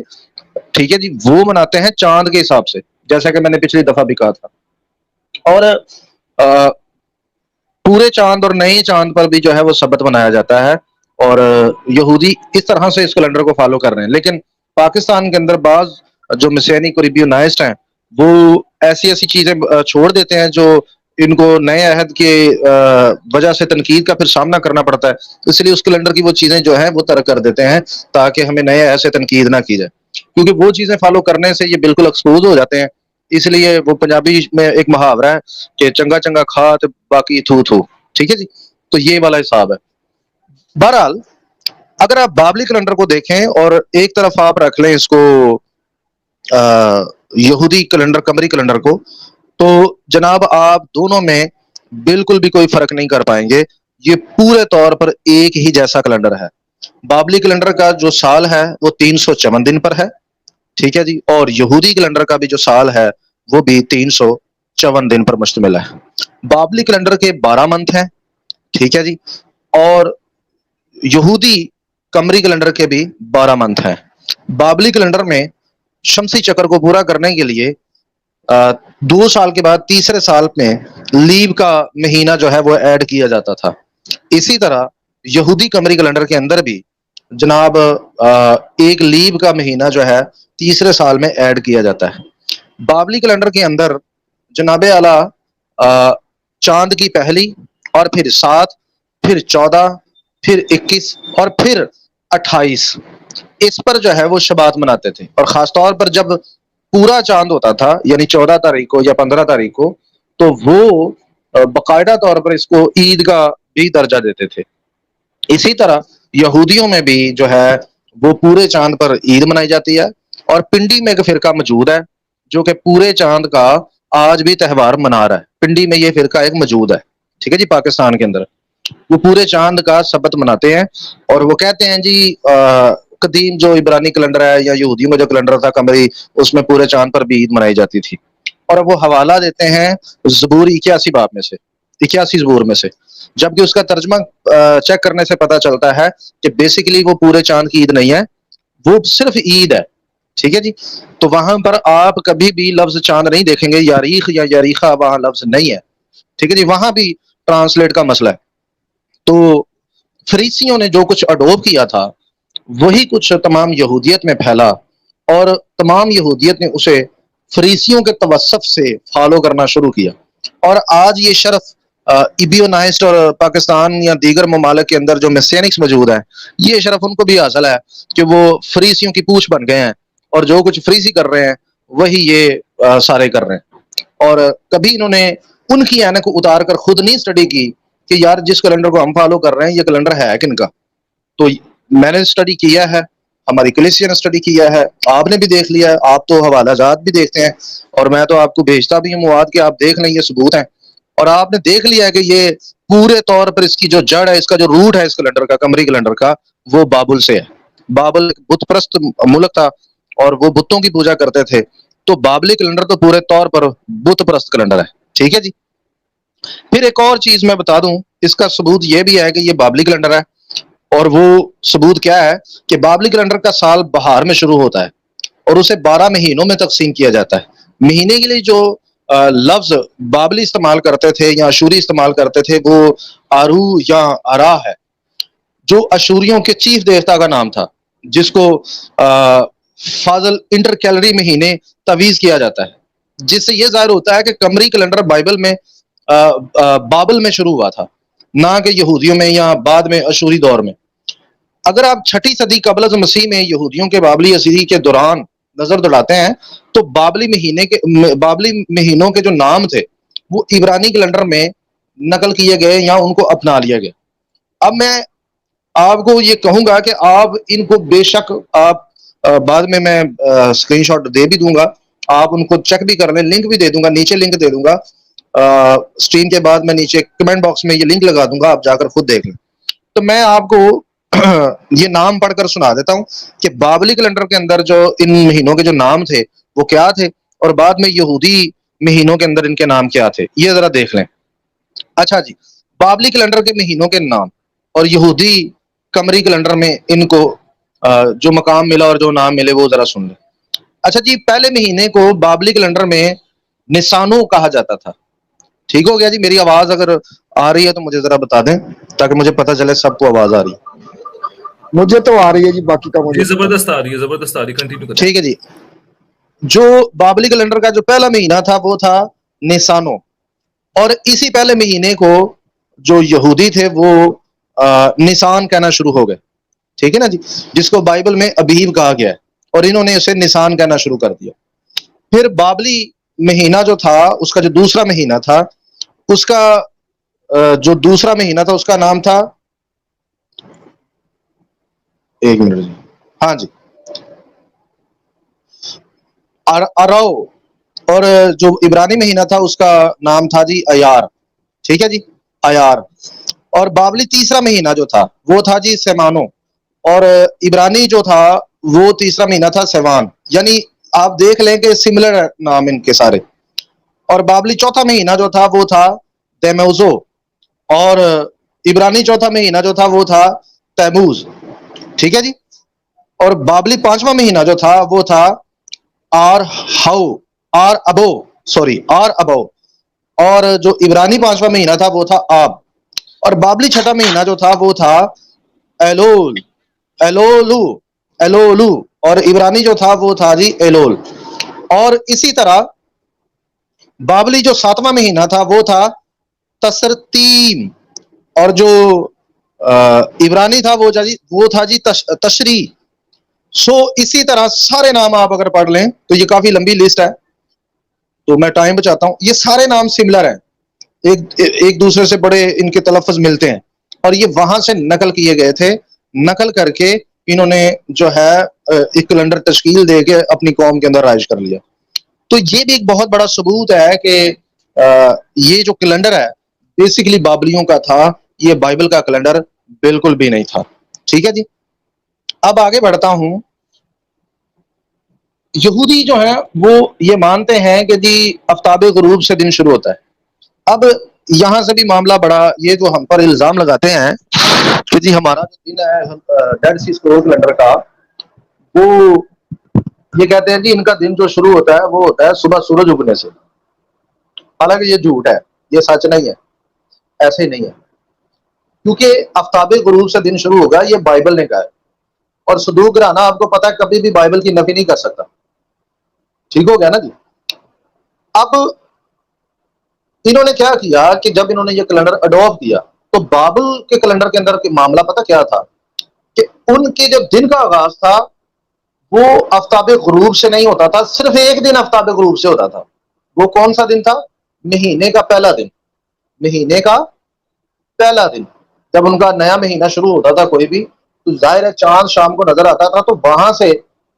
ٹھیک ہے جی، وہ مناتے ہیں چاند کے حساب سے، جیسا کہ میں نے پچھلی دفعہ بھی کہا تھا۔ اور پورے چاند اور نئے چاند پر بھی جو ہے وہ سبت منایا جاتا ہے، اور یہودی اس طرح سے اس کیلنڈر کو فالو کر رہے ہیں۔ لیکن پاکستان کے اندر بعض جو مسینک اور ریبیونائسٹ ہیں وہ ایسی چیزیں چھوڑ دیتے ہیں جو ان کو نئے عہد کے وجہ سے تنقید کا پھر سامنا کرنا پڑتا ہے، اس لیے اس کیلنڈر کی وہ چیزیں جو ہیں وہ ترک کر دیتے ہیں تاکہ ہمیں نئے عہد سے تنقید نہ کی جائے، کیونکہ وہ چیزیں فالو کرنے سے یہ بالکل ایکسپوز ہو جاتے ہیں۔ اس لیے وہ پنجابی میں ایک محاورہ ہے کہ چنگا چنگا کھا تو باقی تھو تھو، ٹھیک ہے جی، تو یہ والا حساب ہے۔ بہرحال اگر آپ بابلی کیلنڈر کو دیکھیں اور ایک طرف آپ رکھ لیں اس کو یہودی کیلنڈر قمری کیلنڈر کو، تو جناب آپ دونوں میں بالکل بھی کوئی فرق نہیں کر پائیں گے، یہ پورے طور پر ایک ہی جیسا کیلنڈر ہے۔ بابلی کیلنڈر کا جو سال ہے وہ 354 دن پر ہے، ٹھیک ہے جی، اور یہودی کیلنڈر کا بھی جو سال ہے وہ بھی 354 دن پر مشتمل ہے۔ بابلی کیلنڈر کے 12 منتھ ہیں، ٹھیک ہے جی، اور یہودی قمری کیلنڈر کے بھی 12 منتھ ہیں۔ بابلی کیلنڈر میں شمسی چکر کو پورا کرنے کے لیے 2 سال کے بعد تیسرے سال میں لیو کا مہینہ جو ہے وہ ایڈ کیا جاتا تھا۔ اسی طرح یہودی قمری کیلنڈر کے اندر بھی جناب ایک لیو کا مہینہ جو ہے تیسرے سال میں ایڈ کیا جاتا ہے۔ بابلی کیلنڈر کے اندر جناب اعلیٰ چاند کی پہلی اور پھر 7 پھر 14 پھر 21 اور پھر 28 اس پر جو ہے وہ شبات مناتے تھے، اور خاص طور پر جب پورا چاند ہوتا تھا یعنی 14 تاریخ کو یا 15 تاریخ کو تو وہ باقاعدہ طور پر اس کو عید کا بھی درجہ دیتے تھے۔ اسی طرح یہودیوں میں بھی جو ہے وہ پورے چاند پر عید منائی جاتی ہے، اور پنڈی میں ایک فرقہ موجود ہے جو کہ پورے چاند کا آج بھی تہوار منا رہا ہے۔ پنڈی میں یہ فرقہ ایک موجود ہے، ٹھیک ہے جی، پاکستان کے اندر وہ پورے چاند کا سبت مناتے ہیں، اور وہ کہتے ہیں جی قدیم جو عبرانی کیلنڈر ہے یا یہودیوں کا جو کیلنڈر تھا قمری، اس میں پورے چاند پر بھی عید منائی جاتی تھی، اور وہ حوالہ دیتے ہیں زبور 81 باب میں سے، 81 زبور میں سے، جبکہ اس کا ترجمہ چیک کرنے سے پتا چلتا ہے کہ بیسیکلی وہ پورے چاند کی عید نہیں ہے، وہ صرف عید ہے، ٹھیک ہے جی۔ تو وہاں پر آپ کبھی بھی لفظ چاند نہیں دیکھیں گے، یاریخ یا یاریخہ وہاں لفظ نہیں ہے، ٹھیک ہے جی، وہاں بھی ٹرانسلیٹ کا مسئلہ ہے۔ تو فریسیوں نے جو کچھ اڈوپ کیا تھا وہی کچھ تمام یہودیت میں پھیلا، اور تمام یہودیت نے اسے فریسیوں کے توسط سے فالو کرنا شروع کیا، اور آج یہ شرف ایبیونائسٹ اور پاکستان یا دیگر ممالک کے اندر جو میسینکس موجود ہیں، یہ شرف ان کو بھی حاصل ہے کہ وہ فریسیوں کی پوچھ بن گئے ہیں، اور جو کچھ فریسی کر رہے ہیں وہی یہ سارے کر رہے ہیں۔ اور کبھی انہوں نے ان کی عینک کو اتار کر خود نہیں اسٹڈی کی کہ یار جس کیلنڈر کو ہم فالو کر رہے ہیں یہ کیلنڈر ہے کن کا۔ تو میں نے اسٹڈی کیا ہے، ہماری کلیسیا نے اسٹڈی کیا ہے، آپ نے بھی دیکھ لیا ہے، آپ تو حوالہ جات بھی دیکھتے ہیں، اور میں تو آپ کو بھیجتا بھی ہوں مواد کہ آپ دیکھ لیں، یہ ثبوت ہیں، اور آپ نے دیکھ لیا ہے کہ یہ پورے طور پر اس کی جو جڑ ہے، اس کا جو روٹ ہے اس کیلنڈر کا، قمری کیلنڈر کا، وہ بابل سے ہے۔ بابل بت پرست ملک تھا اور وہ بتوں کی پوجا کرتے تھے، تو بابلی کیلنڈر تو پورے طور پر بت پرست کیلنڈر ہے، ٹھیک ہے جی۔ پھر ایک اور چیز میں بتا دوں، اس کا ثبوت یہ بھی ہے کہ یہ بابلی کیلنڈر ہے، اور وہ ثبوت کیا ہے کہ بابلی کیلنڈر کا سال بہار میں شروع ہوتا ہے اور اسے 12 مہینوں میں تقسیم کیا جاتا ہے۔ مہینے کے لیے جو لفظ بابلی استعمال کرتے تھے یا اشوری استعمال کرتے تھے وہ آرو یا آرا ہے، جو اشوریوں کے چیف دیوتا کا نام تھا، جس کو فاضل انٹر کیلری مہینے تویز کیا جاتا ہے، جس سے یہ ظاہر ہوتا ہے کہ قمری کیلنڈر بائبل میں بابل میں شروع ہوا تھا، نہ کہ یہودیوں میں یا بعد میں اشوری دور میں۔ اگر آپ 6 صدی قبل از مسیح میں یہودیوں کے بابلی اسیری کے دوران نظر دوڑاتے ہیں تو بابلی مہینوں کے جو نام تھے وہ عبرانی کیلنڈر میں نقل کیے گئے یا ان کو اپنا لیا گیا۔ اب میں آپ کو یہ کہوں گا کہ آپ ان کو بے شک آپ بعد میں اسکرین شاٹ دے بھی دوں گا، آپ ان کو چیک بھی کر لیں، لنک بھی دے دوں گا، نیچے لنک دے دوں گا اسٹریم کے بعد، میں نیچے کمنٹ باکس میں یہ لنک لگا دوں گا، آپ جا کر خود دیکھ لیں۔ تو میں آپ کو یہ نام پڑھ کر سنا دیتا ہوں کہ بابلی کیلنڈر کے اندر جو ان مہینوں کے جو نام تھے وہ کیا تھے، اور بعد میں یہودی مہینوں کے اندر ان کے نام کیا تھے، یہ ذرا دیکھ لیں۔ اچھا جی، بابلی کیلنڈر کے مہینوں کے نام اور یہودی قمری کیلنڈر میں ان کو جو مقام ملا اور جو نام ملے وہ ذرا سن لیں۔ اچھا جی، پہلے مہینے کو بابلی کیلنڈر میں نسانو کہا جاتا تھا، ٹھیک ہو گیا جی۔ میری آواز اگر آ رہی ہے تو مجھے ذرا بتا دیں تاکہ مجھے پتہ چلے سب کو آواز آ رہی ہے۔ مجھے تو آ رہی ہے جی، باقی کا مجھے زبردست آ رہی ہے، زبردست آ رہی ہے، کنٹینیو کریں۔ ٹھیک ہے جی۔ جو بابلی کیلنڈر کا جو پہلا مہینہ تھا وہ تھا نیسانو، اور اسی پہلے مہینے کو جو یہودی تھے وہ نسان کہنا شروع ہو گئے، ٹھیک ہے نا جی، جس کو بائبل میں ابیب کہا گیا ہے، اور انہوں نے اسے نسان کہنا شروع کر دیا۔ پھر بابلی مہینہ جو تھا، اس کا جو دوسرا مہینہ تھا، اس کا جو دوسرا مہینہ تھا اس کا نام تھا، ایک منٹ جی، ہاں جی، ارو، اور جو عبرانی مہینہ تھا اس کا نام تھا جی ایار، ٹھیک ہے جی، ایار۔ اور بابلی تیسرا مہینہ جو تھا وہ تھا جی سیمانو، اور عبرانی جو تھا وہ تیسرا مہینہ تھا سیوان، یعنی آپ دیکھ لیں کہ سملر نام ان کے سارے۔ اور بابلی چوتھا مہینہ جو تھا وہ تھا تیموزو، اور عبرانی چوتھا مہینہ جو تھا وہ تھا تیموز، ٹھیک ہے جی۔ اور بابلی پانچواں مہینہ جو تھا وہ تھا آر ابو، اور جو عبرانی پانچواں مہینہ تھا وہ تھا آب۔ اور بابلی چھٹا مہینہ جو تھا وہ تھا ایلولو، اور عبرانی جو تھا وہ تھا جی ایلول۔ اور اسی طرح بابلی جو ساتواں مہینہ تھا وہ تھا تسرتیم، اور جو عبرانی تھا وہ تھا جی تشری۔ سو اسی طرح سارے نام آپ اگر پڑھ لیں تو یہ کافی لمبی لسٹ ہے، تو میں ٹائم بچاتا ہوں۔ یہ سارے نام سملر ہیں، ایک دوسرے سے بڑے ان کے تلفظ ملتے ہیں، اور یہ وہاں سے نقل کیے گئے تھے، نقل کر کے انہوں نے جو ہے ایک کیلنڈر تشکیل دے کے اپنی قوم کے اندر رائج کر لیا۔ تو یہ بھی ایک بہت بڑا ثبوت ہے کہ یہ جو کیلنڈر ہے بیسیکلی بابلیوں کا تھا، یہ بائبل کا کیلنڈر بالکل بھی نہیں تھا، ٹھیک ہے جی۔ اب آگے بڑھتا ہوں۔ یہودی جو ہیں وہ یہ مانتے ہیں کہ جی آفتاب غروب سے دن شروع ہوتا ہے۔ اب یہاں سے بھی معاملہ بڑا، یہ جو ہم پر الزام لگاتے ہیں کہ جی ہمارا جو دن ہے ڈیڈ سی اسکرول کیلنڈر کا، وہ یہ کہتے ہیں جی ان کا دن جو شروع ہوتا ہے وہ ہوتا ہے صبح سورج اگنے سے، حالانکہ یہ جھوٹ ہے، یہ سچ نہیں ہے، ایسے ہی نہیں ہے۔ کیونکہ آفتاب غروب سے دن شروع ہوگا، یہ بائبل نے کہا ہے. اور صدوق رانا آپ کو پتا ہے کبھی بھی بائبل کی نفی نہیں کر سکتا. ٹھیک ہو گیا نا جی. اب انہوں نے کیا کیا کہ جب انہوں نے یہ کیلنڈر اڈاپٹ کیا تو بابل کے کیلنڈر کے اندر معاملہ پتا کیا تھا کہ ان کے جو دن کا آغاز تھا وہ آفتاب غروب سے نہیں ہوتا تھا، صرف ایک دن آفتاب غروب سے ہوتا تھا. وہ کون سا دن تھا؟ مہینے کا پہلا دن. مہینے کا پہلا دن جب ان کا نیا مہینہ شروع ہوتا تھا کوئی بھی، تو ظاہر ہے چاند شام کو نظر آتا تھا، تو وہاں سے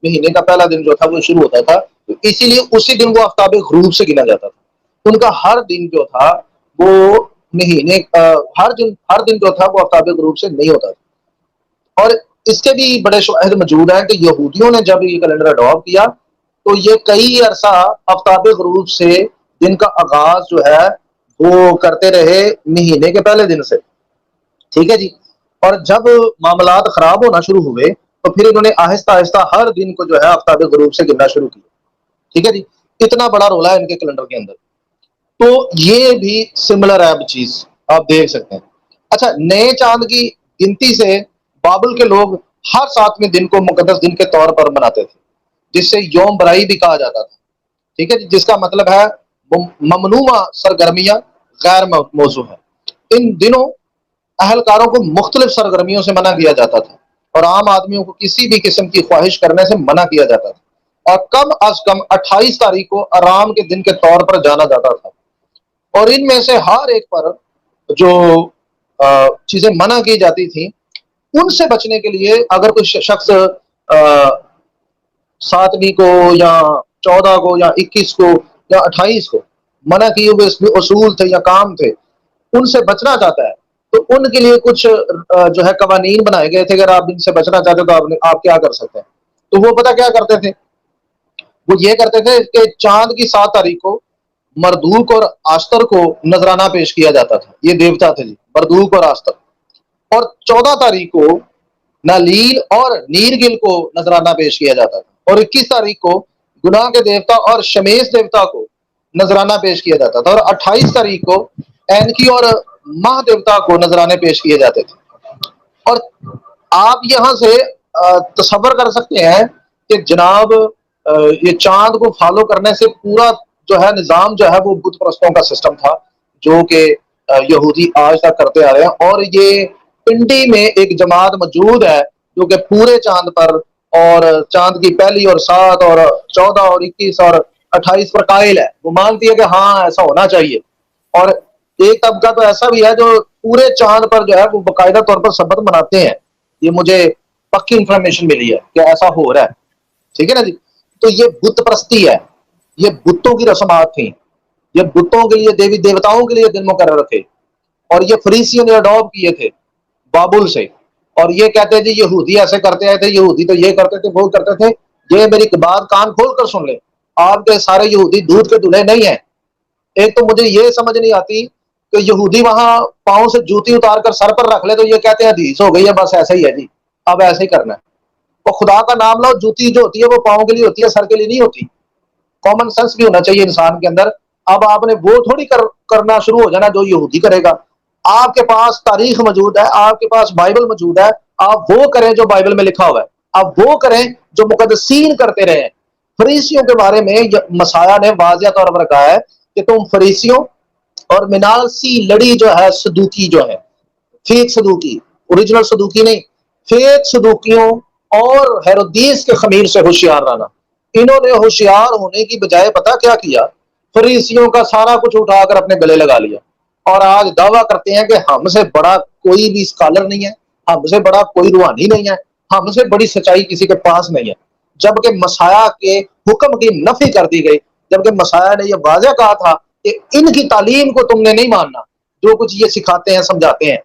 مہینے کا پہلا دن جو تھا وہ شروع ہوتا تھا. تو اسی لیے اسی دن وہ آفتاب غروب سے گنا جاتا تھا. ان کا ہر دن جو تھا وہ مہینے ہر دن جو تھا وہ آفتاب غروب سے نہیں ہوتا تھا. اور اس کے بھی بڑے شواہد موجود ہیں کہ یہودیوں نے جب یہ کیلنڈر اڈاپٹ کیا تو یہ کئی عرصہ آفتاب غروب سے دن کا آغاز جو ہے وہ کرتے رہے مہینے کے پہلے دن سے. ٹھیک ہے جی. اور جب معاملات خراب ہونا شروع ہوئے تو پھر انہوں نے آہستہ آہستہ ہر دن کو جو ہے آفتاب غروب سے گننا شروع کیا. ٹھیک ہے جی. اتنا بڑا رول ہے ان کے کیلنڈر کے اندر. تو یہ بھی سملر ہے چیز آپ دیکھ سکتے ہیں. اچھا، نئے چاند کی گنتی سے بابل کے لوگ ہر 7ویں دن کو مقدس دن کے طور پر مناتے تھے، جس سے یوم برائی بھی کہا جاتا تھا. ٹھیک ہے جی. جس کا مطلب ہے ممنوع سرگرمیاں غیر موضوع ہے. ان دنوں اہلکاروں کو مختلف سرگرمیوں سے منع کیا جاتا تھا اور عام آدمیوں کو کسی بھی قسم کی خواہش کرنے سے منع کیا جاتا تھا. اور کم از کم 28 تاریخ کو آرام کے دن کے طور پر جانا جاتا تھا. اور ان میں سے ہر ایک پر جو چیزیں منع کی جاتی تھیں ان سے بچنے کے لیے اگر کوئی شخص 7ویں کو یا 14 کو یا 21 کو یا 28 کو منع کیے ہوئے اس میں اصول تھے یا کام تھے، ان سے بچنا چاہتا ہے تو ان کے لیے کچھ جو ہے قوانین بنائے گئے تھے. اگر آپ ان سے بچنا چاہتے تو آپ کیا کر سکتے ہیں. تو وہ پتہ کیا کرتے تھے؟ وہ یہ کرتے تھے کہ چاند کی 7 تاریخ کو مردوک اور آستر کو نذرانہ پیش کیا جاتا تھا. یہ دیوتا تھے جی، مردوک اور آستر. اور 14 تاریخ کو نالیل اور نیرگل کو نذرانہ پیش کیا جاتا تھا. اور 21 تاریخ کو گناہ کے دیوتا اور شمیش دیوتا کو نذرانہ پیش کیا جاتا تھا. اور 28 تاریخ کو اینکی اور ماہ دیوتا کو نذرانے پیش کیے جاتے تھے. اور آپ یہاں سے تصور کر سکتے ہیں کہ جناب یہ چاند کو فالو کرنے سے پورا جو ہے نظام جو ہے وہ بت پرستوں کا سسٹم تھا جو کہ یہودی آج تک کرتے آ رہے ہیں. اور یہ پنڈی میں ایک جماعت موجود ہے جو کہ پورے چاند پر اور چاند کی پہلی اور 7 اور 14 اور 21 اور 28 پر قائل ہے. وہ مانتی ہے کہ ہاں ایسا ہونا چاہیے. اور ایک طبقہ تو ایسا بھی ہے جو پورے چاند پر جو ہے وہ باقاعدہ طور پر سبت مناتے ہیں. یہ مجھے پکی انفارمیشن ملی ہے کہ ایسا ہو رہا ہے. ٹھیک ہے نا جی. تو یہ بت پرستی ہے، یہ بتوں کی رسومات تھیں، یہ بتوں کے لیے دیوی دیوتاؤں کے لیے دن مقرر تھے. اور یہ فریسیوں نے اڈاپٹ کیے تھے بابل سے. اور یہ کہتے ہیں جی یہودی ایسے کرتے آئے تھے، یہودی تو یہ کرتے تھے وہ کرتے تھے. یہ میری بات کان کھول کر سن لیں، آپ کے سارے یہودی دودھ کے دلہے نہیں ہیں. ایک تو مجھے یہ سمجھ نہیں آتی کہ یہودی وہاں پاؤں سے جوتی اتار کر سر پر رکھ لے تو یہ کہتے ہیں حدیث ہو گئی ہے، بس ایسا ہی ہے جی، اب ایسے ہی کرنا ہے. اور خدا کا نام لو، جوتی جو ہوتی ہے وہ پاؤں کے لیے ہوتی ہے، سر کے لیے نہیں ہوتی. کامن سینس بھی ہونا چاہیے انسان کے اندر. اب آپ نے وہ تھوڑی کرنا شروع ہو جانا جو یہودی کرے گا. آپ کے پاس تاریخ موجود ہے، آپ کے پاس بائبل موجود ہے، آپ وہ کریں جو بائبل میں لکھا ہوا ہے، آپ وہ کریں جو مقدسین کرتے رہے ہیں. فریسیوں کے بارے میں مسیح نے واضح طور پر کہا ہے کہ تم فریسیوں اور منالسی لڑی جو ہے صدوقی جو ہے، فیک صدوقی، اوریجنل صدوقی نہیں، فیک صدوقیوں اور ہیرودیس کے خمیر سے ہوشیار رہنا. انہوں نے ہوشیار ہونے کی بجائے پتہ کیا کیا؟ فریسیوں کا سارا کچھ اٹھا کر اپنے گلے لگا لیا. اور آج دعویٰ کرتے ہیں کہ ہم سے بڑا کوئی بھی اسکالر نہیں ہے، ہم سے بڑا کوئی روحانی نہیں ہے، ہم سے بڑی سچائی کسی کے پاس نہیں ہے. جبکہ مسیح کے حکم کی نفی کر دی گئی، جبکہ مسیح نے یہ واضح کہا تھا کہ ان کی تعلیم کو تم نے نہیں ماننا، جو کچھ یہ سکھاتے ہیں سمجھاتے ہیں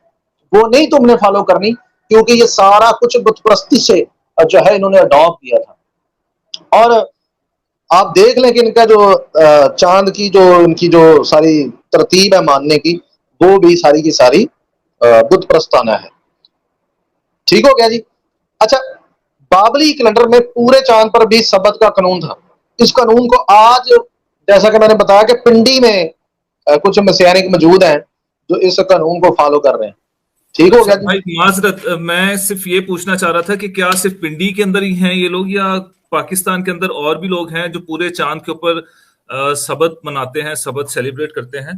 وہ نہیں تم نے فالو کرنی، کیونکہ یہ سارا کچھ بت پرستی سے جو ہے انہوں نے اڈاپٹ کیا تھا. اور آپ دیکھ لیں کہ ان کا جو چاند کی جو ان کی جو ساری ترتیب ہے ماننے کی، وہ بھی ساری کی ساری بت پرستانہ ہے. ٹھیک ہو گیا جی. اچھا، بابلی کیلنڈر میں پورے چاند پر بھی سبت کا قانون تھا. اس قانون کو آج جیسا کہ میں نے بتایا کہ پنڈی میں کچھ مسیحیک موجود ہیں جو اس قانون کو فالو کر رہے ہیں. ٹھیک ہو گیا جی. بھائی معذرت، میں صرف یہ پوچھنا چاہ رہا تھا کہ کیا صرف پنڈی کے اندر ہی ہیں یہ لوگ، یا پاکستان کے اندر اور بھی لوگ ہیں جو پورے چاند کے اوپر سبت مناتے ہیں، سبت سیلیبریٹ کرتے ہیں؟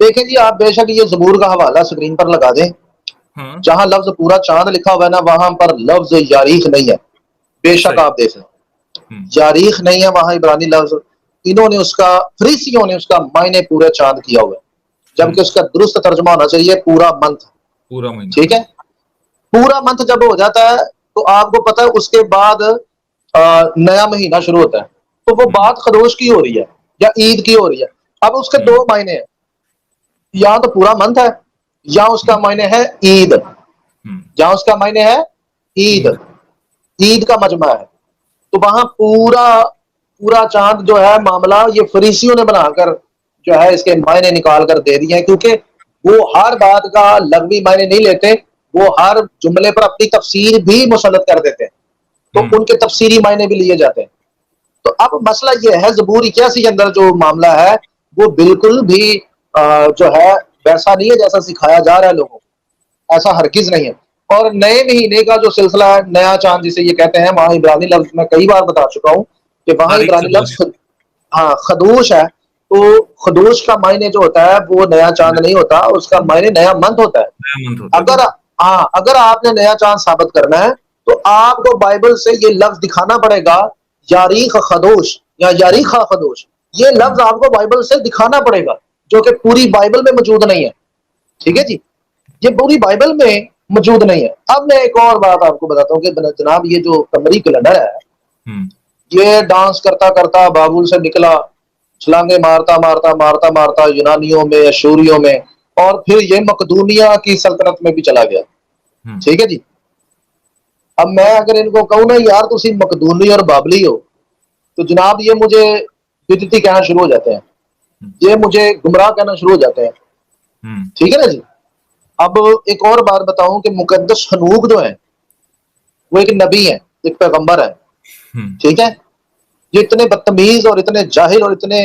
دیکھیں جی، آپ بے شک یہ زبور کا حوالہ اسکرین پر لگا دیں، جہاں لفظ پورا چاند لکھا ہوا ہے نا وہاں پر لفظ یاریخ نہیں ہے. بے شک آپ دیکھ لیں یاریخ نہیں ہے وہاں عبرانی لفظ. انہوں نے اس کا، فریسیوں نے اس کا معنی پورے چاند کیا ہوا ہے، جبکہ اس کا درست ترجمہ ہونا چاہیے پورا منتھ. پورا مہینہ. ٹھیک ہے، پورا منتھ جب ہو جاتا ہے تو آپ کو پتا ہے اس کے بعد نیا مہینہ شروع ہوتا ہے، تو وہ بات خدوش کی ہو رہی ہے یا عید کی ہو رہی ہے. اب اس کے دو معنی ہیں، یا تو پورا منتھ ہے یا اس کا معنی ہے عید. جہاں اس کا معنی ہے عید، عید کا مجمع ہے. تو وہاں پورا چاند جو ہے معاملہ یہ فریسیوں نے بنا کر جو ہے اس کے معنی نکال کر دے دیے ہیں، کیونکہ وہ ہر بات کا لغوی معنی نہیں لیتے، وہ ہر جملے پر اپنی تفسیر بھی مسلط کر دیتے ہیں، تو ان کے تفسیری معنی بھی لیے جاتے ہیں. تو اب مسئلہ یہ ہے زبور 81 کے اندر جو معاملہ ہے وہ بالکل بھی جو ہے ویسا نہیں ہے جیسا سکھایا جا رہا ہے لوگوں کو، ایسا ہرگز نہیں ہے. اور نئے مہینے کا جو سلسلہ ہے، نیا چاند جسے یہ کہتے ہیں، وہاں عبرانی لفظ میں کئی بار بتا چکا ہوں کہ وہاں عبرانی لفظ خدوش ہے. تو خدوش کا معنی جو ہوتا ہے وہ نیا چاند نہیں ہوتا، اس کا معنی نیا منتھ ہوتا ہے. اگر آپ نے نیا چاند ثابت کرنا ہے تو آپ کو بائبل سے یہ لفظ دکھانا پڑے گا، یاریخ خدوش یا یاریخا خدوش. یہ لفظ آپ کو بائبل سے دکھانا پڑے گا جو کہ پوری بائبل میں موجود نہیں ہے. ٹھیک ہے جی، یہ پوری بائبل میں موجود نہیں ہے. اب میں ایک اور بات آپ کو بتاتا ہوں کہ جناب یہ جو قمری کیلنڈر ہے یہ ڈانس کرتا کرتا بابل سے نکلا، چھلانگے مارتا مارتا مارتا مارتا یونانیوں میں، اشوریوں میں، اور پھر یہ مقدونیہ کی سلطنت میں بھی چلا گیا. ٹھیک ہے جی. اب میں اگر ان کو کہوں نا یار تسی مقدونی اور بابلی ہو تو جناب یہ مجھے بدعتی کہنا شروع ہو جاتے ہیں، یہ مجھے گمراہ کہنا شروع ہو جاتے ہیں. ٹھیک ہے نا جی. اب ایک اور بات بتاؤں کہ مقدس حنوک جو ہے وہ ایک نبی ہے، ایک پیغمبر ہے. ٹھیک ہے، یہ اتنے بدتمیز اور اتنے جاہل اور اتنے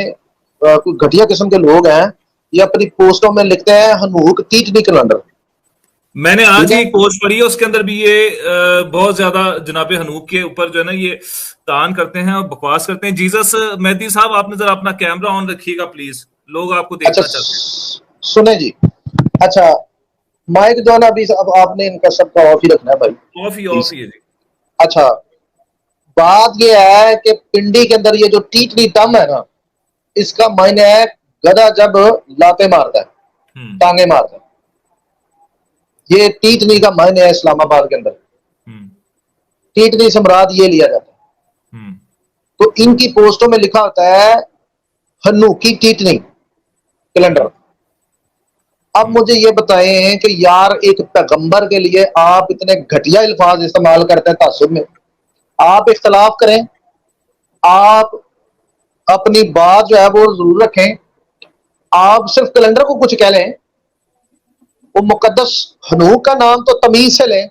گھٹیا قسم کے لوگ ہیں، یہ اپنی پوسٹوں میں لکھتے ہیں حنوک تیٹنی کیلنڈر. میں نے آج ہی پوسٹ پڑھی ہے، اس کے اندر بھی یہ بہت زیادہ جناب حنوک کے اوپر جو ہے نا یہ تان کرتے ہیں اور بکواس کرتے ہیں. جیزس مہدی صاحب آپ نے ذرا اپنا کیمرہ آن رکھیے گا پلیز، لوگ آپ کو دیکھنا چاہتے ہیں. سنیں جی، اچھا مائک جو ہے نا ابھی اب آپ نے ان کا سب کا آف ہی رکھنا ہے بھائی. آف ہی ہے جی. اچھا بات یہ ہے کہ پنڈی کے اندر یہ جو ٹیٹنی ٹم ہے نا اس کا معنی ہے گدھا جب لاتے مارتا ہے، ٹانگے مارتا ہے. یہ ٹیٹنی کا معنی ہے اسلام آباد کے اندر. ٹیٹنی سے مراد یہ لیا جاتا ہے. تو ان کی پوسٹوں میں لکھا ہوتا ہے ہنوکی ٹیٹنی کیلنڈر. اب مجھے یہ بتائیں کہ یار ایک پیغمبر کے لیے آپ اتنے گھٹیا الفاظ استعمال کرتے ہیں تعصب میں. آپ اختلاف کریں، آپ اپنی بات جو ہے وہ ضرور رکھیں، آپ صرف کیلنڈر کو کچھ کہہ لیں. وہ مقدس حنوک کا نام تو تمیز سے لیں.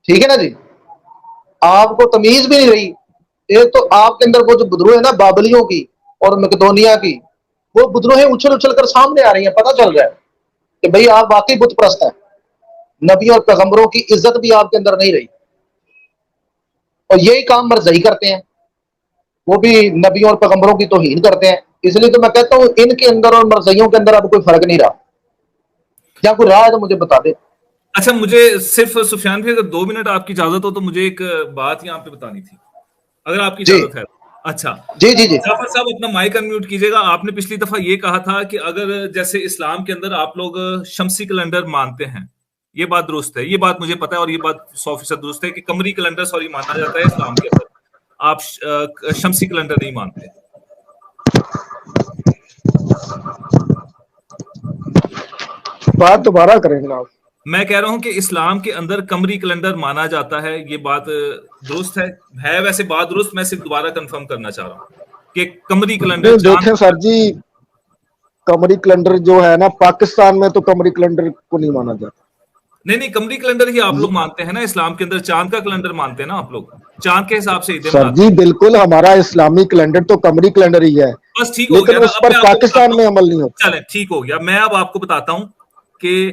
ٹھیک ہے نا جی، آپ کو تمیز بھی نہیں رہی. ایک تو آپ کے اندر وہ جو بدروہ ہے نا بابلیوں کی اور مقدونیہ کی، وہ بدروہیں اچھل اچھل کر سامنے آ رہی ہیں. پتہ چل رہا ہے کہ بھئی آپ واقعی بت پرست ہیں. نبی اور پیغمبروں کی عزت بھی آپ کے اندر نہیں رہی، اور یہی کام مرزائی کرتے ہیں، وہ بھی نبیوں اور پیغمبروں کی توہین کرتے ہیں. اس لیے تو میں کہتا ہوں ان کے اندر اور مرزائیوں کے اندر اب کوئی فرق نہیں رہا. کیا کوئی رہا ہے تو مجھے بتا دے. اچھا مجھے صرف سفیان بھائی اگر 2 منٹ آپ کی اجازت ہو تو مجھے ایک بات یہاں پہ بتانی تھی اگر آپ کی اجازت ہے. اچھا جی جعفر صاحب اپنا مائک انمیوٹ کیجیے گا. آپ نے پچھلی دفعہ یہ کہا تھا کہ اگر جیسے اسلام کے اندر آپ لوگ شمسی کیلنڈر مانتے ہیں، یہ بات درست ہے، یہ بات مجھے پتا ہے اور یہ بات 100% درست ہے کہ قمری کیلنڈر سوری مانا جاتا ہے اسلام کے اندر، آپ شمسی کیلنڈر نہیں مانتے. بات دوبارہ کریں جناب. میں کہہ رہا ہوں کہ اسلام کے اندر قمری کیلنڈر مانا جاتا ہے، یہ بات درست ہے ویسے بات درست، میں صرف دوبارہ کنفرم کرنا چاہ رہا ہوں کہ قمری کیلنڈر دیکھیں سر جی، قمری کیلنڈر جو ہے نا پاکستان میں تو قمری کیلنڈر کو نہیں مانا جاتا. نہیں قمری کیلنڈر ہی آپ لوگ مانتے ہیں نا. اسلام کے اندر چاند کا کیلنڈر مانتے ہیں نا آپ لوگ، چاند کے حساب سے سر جی بالکل ہمارا اسلامی کیلنڈر تو قمری کیلنڈر ہی ہے، بس ٹھیک ہو لیکن گیا. اس پر پاکستان میں عمل نہیں ہوتا. چلیں ٹھیک ہو گیا. میں اب آپ کو بتاتا ہوں کہ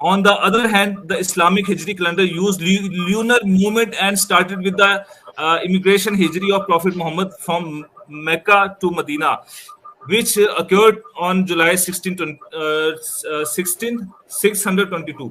On the other hand, the Islamic Hijri calendar used lunar movement and started with the immigration Hijri of Prophet Muhammad from Mecca to Medina, which occurred on July 1622।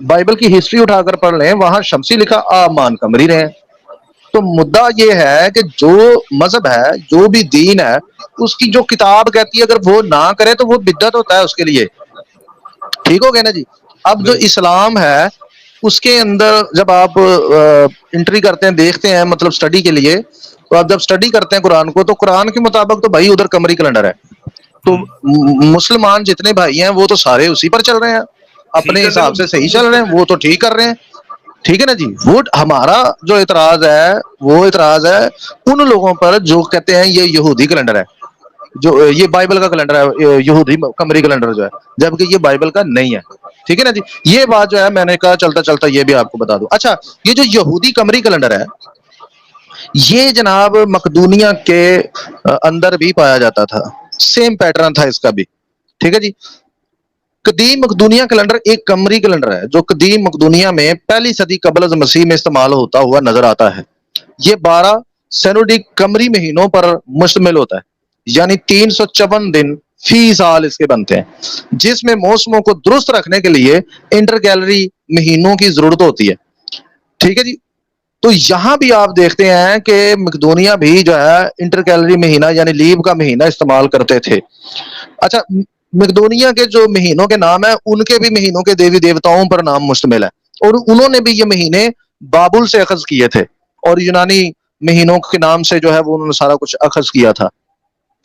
Bible کی ہسٹری اٹھا کر پڑھ لیں، وہاں شمسی لکھا، آپ مان قمری رہے ہیں۔ تو مدعا یہ ہے کہ جو مذہب ہے، جو بھی دین ہے، اس کی جو کتاب کہتی ہے اگر وہ نہ کرے تو وہ بدعت ہوتا ہے اس کے لیے، ٹھیک ہو گیا نا جی۔ اب جو اسلام ہے اس کے اندر جب آپ انٹری کرتے ہیں، دیکھتے ہیں مطلب سٹڈی کے لیے، تو آپ جب سٹڈی کرتے ہیں قرآن کو، تو قرآن کے مطابق تو بھائی ادھر قمری کیلنڈر ہے، تو مسلمان جتنے بھائی ہیں وہ تو سارے اسی پر چل رہے ہیں، اپنے حساب سے صحیح چل رہے ہیں، وہ تو ٹھیک کر رہے ہیں، ٹھیک ہے نا جی۔ وہ ہمارا جو اعتراض ہے وہ اعتراض ہے ان لوگوں پر جو کہتے ہیں یہ یہودی کیلنڈر ہے، جو یہ بائبل کا کیلنڈر ہے، یہودی قمری کیلنڈر جو ہے، جبکہ یہ بائبل کا نہیں ہے، ٹھیک ہے نا جی۔ یہ بات جو ہے میں نے کہا چلتا چلتا یہ بھی آپ کو بتا دوں۔ اچھا، یہ جو یہودی قمری کیلنڈر ہے یہ جناب مقدونیہ کے اندر بھی پایا جاتا تھا، سیم پیٹرن تھا اس کا بھی، ٹھیک ہے جی۔ قدیم مقدونیہ کیلنڈر ایک قمری کیلنڈر ہے جو قدیم مقدونیہ میں پہلی صدی قبل از مسیح میں استعمال ہوتا ہوا نظر آتا ہے۔ یہ 12 سینوڈک قمری مہینوں پر مشتمل ہوتا ہے، یعنی 354 دن فی سال اس کے بنتے ہیں، جس میں موسموں کو درست رکھنے کے لیے انٹر کیلری مہینوں کی ضرورت ہوتی ہے، ٹھیک ہے جی۔ تو یہاں بھی آپ دیکھتے ہیں کہ مقدونیہ بھی جو ہے انٹر کیلری مہینہ یعنی لیب کا مہینہ استعمال کرتے تھے۔ اچھا، مقدونیہ کے جو مہینوں کے نام ہیں ان کے بھی مہینوں کے دیوی دیوتاؤں پر نام مشتمل ہے، اور انہوں نے بھی یہ مہینے بابل سے اخذ کیے تھے، اور یونانی مہینوں کے نام سے جو ہے وہ انہوں نے سارا کچھ اخذ کیا تھا۔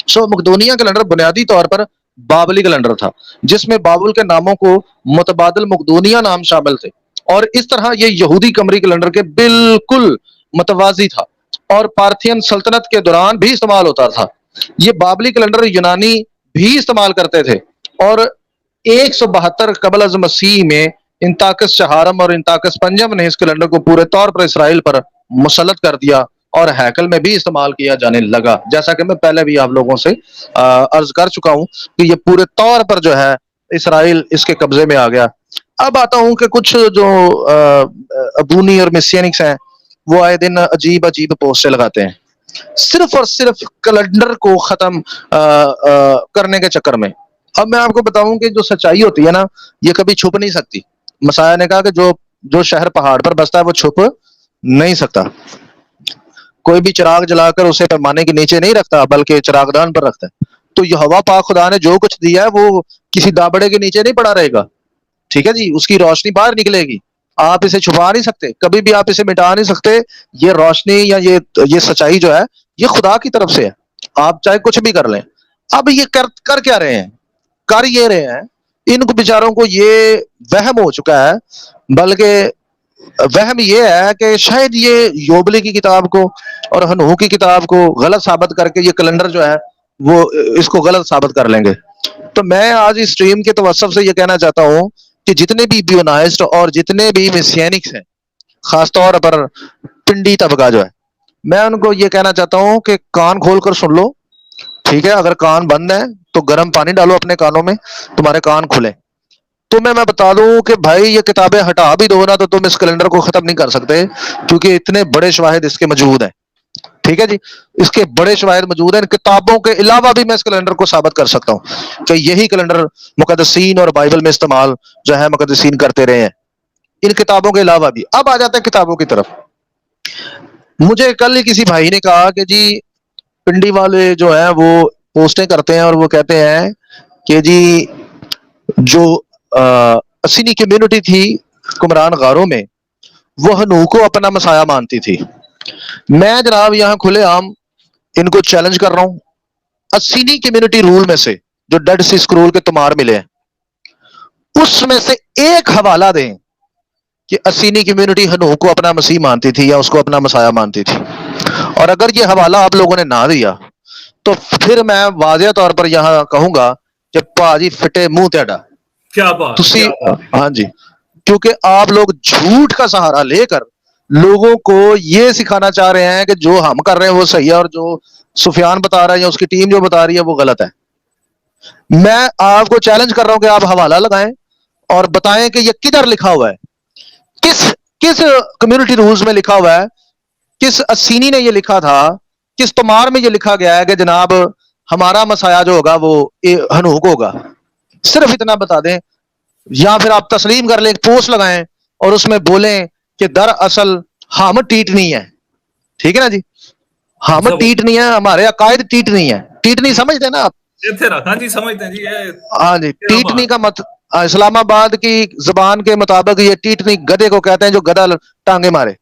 سو مقدونیہ کیلنڈر بنیادی طور پر بابلی کیلنڈر تھا، جس میں بابل کے ناموں کو متبادل مقدونیہ نام شامل تھے، اور اس طرح یہ یہودی قمری کیلنڈر کے بالکل متوازی تھا، اور پارتھین سلطنت کے دوران بھی استعمال ہوتا تھا۔ یہ بابلی کیلنڈر یونانی بھی استعمال کرتے تھے، اور 172 قبل از مسیح میں انتاکس چہارم اور انتاکس پنجم نے اس کیلنڈر کو پورے طور پر اسرائیل پر مسلط کر دیا، اور ہیکل میں بھی استعمال کیا جانے لگا، جیسا کہ میں پہلے بھی آپ لوگوں سے عرض کر چکا ہوں کہ یہ پورے طور پر جو ہے اسرائیل اس کے قبضے میں آ گیا۔ اب آتا ہوں کہ کچھ جو ابونی اور مسیانکس ہیں وہ آئے دن عجیب عجیب پوسٹیں لگاتے ہیں صرف اور صرف کیلنڈر کو ختم کرنے کے چکر میں۔ اب میں آپ کو بتاؤں کہ جو سچائی ہوتی ہے نا یہ کبھی چھپ نہیں سکتی۔ مسیح نے کہا کہ جو شہر پہاڑ پر بستا ہے وہ چھپ نہیں سکتا، کوئی بھی چراغ جلا کر اسے پیمانے کے نیچے نہیں رکھتا بلکہ چراغ دان پر رکھتا ہے۔ تو یہ ہوا پاک خدا نے جو کچھ دیا ہے وہ کسی دابڑے کے نیچے نہیں پڑا رہے گا، ٹھیک ہے جی، اس کی روشنی باہر نکلے گی، آپ اسے چھپا نہیں سکتے، کبھی بھی آپ اسے مٹا نہیں سکتے۔ یہ روشنی یا یہ سچائی جو ہے یہ خدا کی طرف سے ہے، آپ چاہے کچھ بھی کر لیں۔ اب یہ کر کیا رہے ہیں؟ کر یہ رہے ہیں، ان کو بیچاروں کو یہ وہم ہو چکا ہے، بلکہ وہم یہ ہے کہ شاید یہ یوبلی کی کتاب کو اور ہنوح کی کتاب کو غلط ثابت کر کے یہ کیلنڈر جو ہے وہ اس کو غلط ثابت کر لیں گے۔ تو میں آج اس سٹریم کے توسط سے یہ کہنا چاہتا ہوں کہ جتنے بھی بیونائسٹ اور جتنے بھی مسیانکس ہیں، خاص طور پر پنڈی طبقہ جو ہے، میں ان کو یہ کہنا چاہتا ہوں کہ کان کھول کر سن لو، ٹھیک ہے؟ اگر کان بند ہیں تو گرم پانی ڈالو اپنے کانوں میں، تمہارے کان کھلے۔ تمہیں میں بتا دوں کہ بھائی یہ کتابیں ہٹا بھی دو نا تو تم اس کیلنڈر کو ختم نہیں کر سکتے، کیونکہ اتنے بڑے شواہد اس کے موجود ہیں، ٹھیک ہے جی، اس کے بڑے شواہد موجود ہیں۔ ان کتابوں کے علاوہ بھی میں اس کیلنڈر کو ثابت کر سکتا ہوں کہ یہی کیلنڈر مقدسین اور بائبل میں استعمال جو ہے مقدسین کرتے رہے ہیں، ان کتابوں کے علاوہ بھی۔ اب آ جاتے ہیں کتابوں کی طرف۔ مجھے کل ہی کسی بھائی نے کہا کہ جی پنڈی والے جو ہیں وہ پوسٹیں کرتے ہیں اور وہ کہتے ہیں کہ جی جو اسینی کمیونٹی تھی کمران غاروں میں وہ ہنوح کو اپنا مسایہ مانتی تھی۔ میں جناب یہاں کھلے عام ان کو چیلنج کر رہا ہوں، اسینی کمیونٹی رول میں سے جو ڈیڈ سی اسکرول کے تمار ملے ہیں اس میں سے ایک حوالہ دیں کہ اسینی کمیونٹی ہنوح کو اپنا مسیح مانتی تھی یا اس کو اپنا مسایہ مانتی تھی، اور اگر یہ حوالہ آپ لوگوں نے نہ دیا تو پھر میں واضح طور پر یہاں کہوں گا کہ پاجی فٹے منہ تیڈا، کیا بات، ہاں جی، کیونکہ آپ لوگ جھوٹ کا سہارا لے کر لوگوں کو یہ سکھانا چاہ رہے ہیں کہ جو ہم کر رہے ہیں وہ صحیح ہے اور جو سفیان بتا رہا ہے یا اس کی ٹیم جو بتا رہی ہے وہ غلط ہے۔ میں آپ کو چیلنج کر رہا ہوں کہ آپ حوالہ لگائیں اور بتائیں کہ یہ کدھر لکھا ہوا ہے، کس کمیونٹی رولز میں لکھا ہوا ہے، کس اسینی نے یہ لکھا تھا، کس تمار میں یہ لکھا گیا ہے کہ جناب ہمارا مسایہ جو ہوگا وہ ہنوح کو ہوگا۔ صرف اتنا بتا دیں، یا پھر آپ تسلیم کر لیں, ایک پوسٹ لگائیں اور اس میں بولیں کہ دراصل ہم ٹیٹ نہیں ہے, ٹھیک ہے نا جی, ہم ٹیٹ نہیں ہے, ہمارے عقائد ٹیٹ نہیں ہے. ٹیٹ نہیں سمجھتے ہیں نا آپ؟ ہاں جی سمجھتے ہیں جی. ہاں جی, ٹیٹنی کا اسلام آباد کی زبان کے مطابق یہ ٹیٹنی گدے کو کہتے ہیں جو گدا ٹانگے مارے,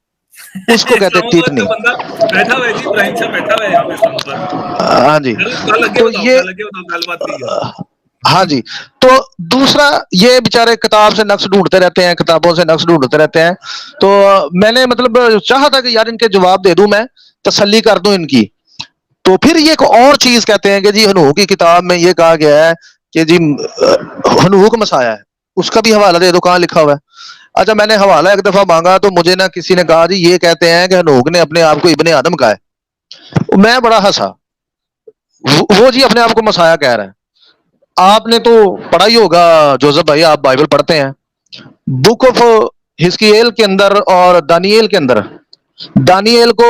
اس کو کہتے ہیں ٹیٹنی. بندہ بیٹھا ہوا ہے جی, ابراہیم صاحب بیٹھا ہوا ہے یہاں پہ اسلام آباد میں. ہاں جی, کل لگے تو بتاؤ, یہ کل لگے بتاؤ, گل بات کی ہے. ہاں جی. تو دوسرا, یہ بیچارے کتاب سے نقص ڈھونڈتے رہتے ہیں, کتابوں سے نقص ڈھونڈتے رہتے ہیں. تو میں نے مطلب چاہا تھا کہ یار ان کے جواب دے دوں, میں تسلی کر دوں ان کی. تو پھر یہ ایک اور چیز کہتے ہیں کہ جی ہنوح کی کتاب میں یہ کہا گیا ہے کہ جی ہنوح کا مسایا ہے, اس کا بھی حوالہ دے دو, کہاں لکھا ہوا ہے. اچھا, میں نے حوالہ ایک دفعہ مانگا تو مجھے نہ کسی نے کہا جی یہ کہتے ہیں کہ ہنوح نے اپنے آپ کو ابن آدم کہا ہے. میں بڑا ہنسا, وہ جی اپنے آپ کو مسایا کہہ رہا ہے. آپ نے تو پڑھا ہی ہوگا جوزف بھائی, آپ بائبل پڑھتے ہیں, بک آف حزقییل کے اندر اور دانیل کے اندر دانیل کو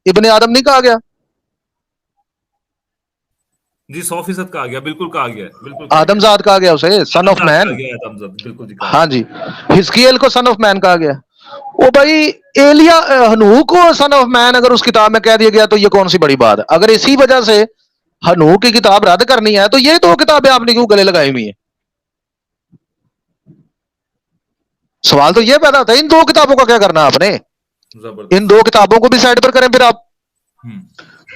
ابن آدم نہیں کہا گیا؟ جی 100% کہا گیا, بالکل کہا گیا, بالکل آدم زاد کہا گیا اسے, سن آف مین. بالکل جی. ہاں جی, حزقییل کو سن آف مین کہا گیا. وہ بھائی ایلیا ہنوح کو سن آف مین اگر اس کتاب میں کہہ دیا گیا تو یہ کون سی بڑی بات ہے؟ اگر اسی وجہ سے ہنوح کی کتاب رد کرنی ہے تو یہ دو کتابیں آپ نے کیوں گلے لگائی ہوئی ہیں؟ سوال تو یہ پیدا ہوتا ہے, ان دو کتابوں کا کیا کرنا آپ نے؟ ان دو کتابوں کو بھی سائڈ پر کریں پھر آپ.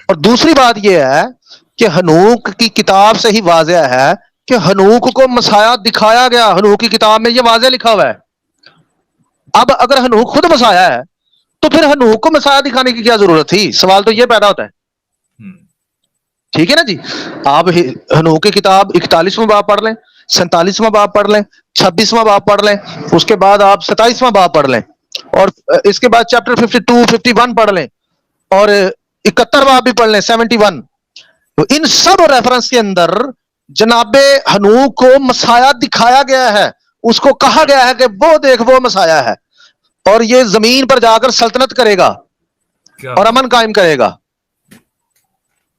اور دوسری بات یہ ہے کہ ہنوح کی کتاب سے ہی واضح ہے کہ ہنوح کو مسایا دکھایا گیا, ہنوح کی کتاب میں یہ واضح لکھا ہوا ہے. اب اگر ہنوح خود مسایا ہے تو پھر ہنوح کو مسایا دکھانے کی کیا ضرورت تھی؟ سوال تو یہ پیدا ہوتا ہے. ٹھیک ہے نا جی, آپ ہنوح کی کتاب 41واں باب پڑھ لیں, 47واں باب پڑھ لیں, 26واں باب پڑھ لیں, اس کے بعد آپ 27واں باب پڑھ لیں, اور اس کے بعد چیپٹر 52 51 پڑھ لیں, اور 71 باب بھی پڑھ لیں, 71. تو ان سب ریفرنس کے اندر جناب ہنوح کو مسایا دکھایا گیا ہے, اس کو کہا گیا ہے کہ وہ دیکھ وہ مسایا ہے اور یہ زمین پر جا کر سلطنت کرے گا اور امن قائم کرے گا.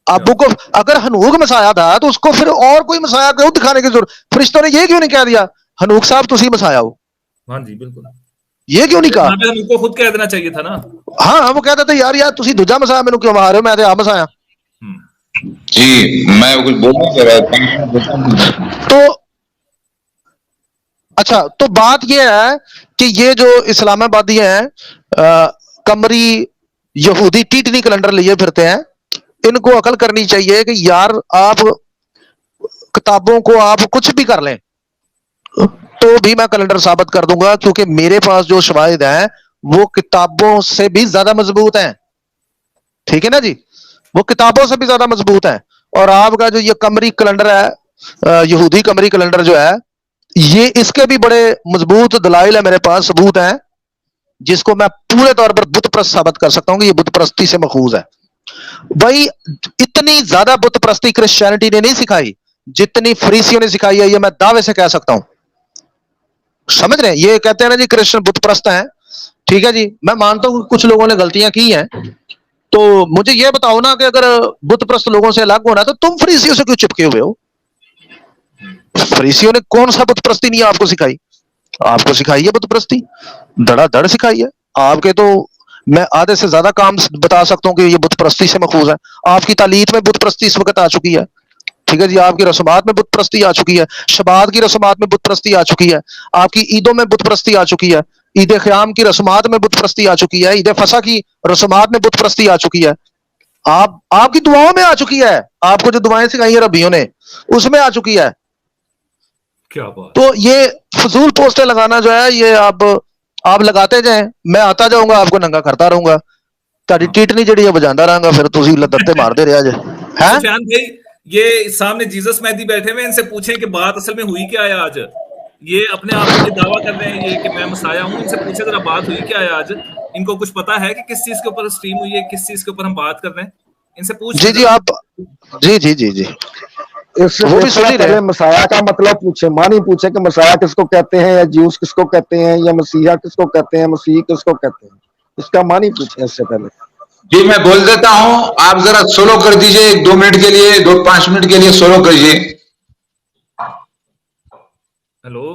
ابو کو اگر ہنوح کا مسایا تھا تو اس کو پھر اور کوئی مسایا کیوں دکھانے کی ضرورت؟ فرشتوں نے یہ کیوں نہیں کہہ دیا ہنوح صاحب تسی مسایا ہو؟ ہاں جی بالکل, یہ کیوں نہیں کہا؟ ہنوح کو خود کہہ دینا چاہیے تھا نا. ہاں, وہ کہتا تھا یار تسی دوجا مسایا مینوں کیوں مار رہے ہو, میں تے آپ مسایا. جی میں کچھ بولنا چاہ رہا تھا. تو اچھا, تو بات یہ ہے کہ یہ جو اسلام آبادی ہیں کمری یہودی ٹیٹنی کیلنڈر لیے پھرتے ہیں, ان کو عقل کرنی چاہیے کہ یار آپ کتابوں کو آپ کچھ بھی کر لیں تو بھی میں کیلنڈر ثابت کر دوں گا, کیونکہ میرے پاس جو شواہد ہیں وہ کتابوں سے بھی زیادہ مضبوط ہیں. ٹھیک ہے نا جی, وہ کتابوں سے بھی زیادہ مضبوط ہیں. اور آپ کا جو یہ قمری کیلنڈر ہے, یہودی قمری کیلنڈر جو ہے, یہ اس کے بھی بڑے مضبوط دلائل ہے میرے پاس, ثبوت ہیں, جس کو میں پورے طور پر بت پرست ثابت کر سکتا ہوں کہ یہ بت پرستی سے ماخوذ ہے. بھائی اتنی زیادہ بت پرستی کرسچینٹی نے نہیں سکھائی جتنی فریسیوں نے سکھائی ہے, یہ میں دعوے سے کہہ سکتا ہوں. سمجھ رہے ہیں؟ یہ کہتے ہیں نا جی کرسچن بت پرست ہیں, ٹھیک ہے جی, میں مانتا ہوں کہ کچھ لوگوں نے غلطیاں کی ہیں, تو مجھے یہ بتاؤ نا کہ اگر بت پرست لوگوں سے الگ ہونا تو تم فریسیوں سے کیوں چپکے ہوئے ہو؟ فریسیوں نے کون سا بت پرستی نہیں آپ کو سکھائی؟ آپ کو سکھائی ہے بت پرستی, دڑا دڑ سکھائی ہے. آپ کے تو میں آدھے سے زیادہ کام بتا سکتا ہوں کہ یہ بت پرستی سے ماخوذ ہے. آپ کی تعلیت میں بت پرستی اس وقت آ چکی ہے, ٹھیک ہے جی, آپ کی رسومات میں بت پرستی آ چکی ہے, شبات کی رسومات میں بت پرستی آ چکی ہے, آپ کی عیدوں میں بت پرستی آ چکی ہے, عید قیام کی رسومات میں بت پرستی آ چکی ہے, عید فصح کی رسومات میں بت پرستی آ چکی ہے, آپ کی دعاؤں میں آ چکی ہے, آپ کو جو دعائیں سکھائی ہیں ربیوں نے اس میں آ چکی ہے. کیا بات. تو یہ فضول پوسٹیں لگانا جو ہے یہ آپ لگاتے جائیں, میں آتا جاؤں گا, آپ کو ننگا کرتا رہوں گا, تاری ٹیٹنی جڑی ہے بجاندا رہاں گا, پھر تسی لدتے مار دے رہا جے. سفیان بھائی یہ سامنے جیزس مہدی بیٹھے ہوئے, ان سے پوچھیں کہ بات اصل میں ہوئی کیا ہے آج. یہ اپنے آپ کو یہ دعویٰ کر رہے ہیں یہ کہ میں مسایا ہوں, ان سے پوچھے ذرا بات ہوئی کیا ہے آج. ان کو کچھ پتا ہے کہ کس چیز کے اوپر اسٹریم ہوئی ہے, کس چیز کے اوپر ہم بات کر رہے ہیں؟ ان سے پوچھ جی جی آپ جی جی جی جی اس سے پہلے مسایا کا مطلب پوچھے, معنی پوچھے کہ مسایا کس کو کہتے ہیں, یا جیوس کس کو کہتے ہیں, یا مسیحا کس کو کہتے ہیں, مسیح کس کو کہتے ہیں, اس کا معنی پوچھے اس سے پہلے. جی میں بول دیتا ہوں, آپ ذرا سولو کر دیجئے 2 منٹ کے لیے, 5 منٹ کے لیے سولو کریے. ہیلو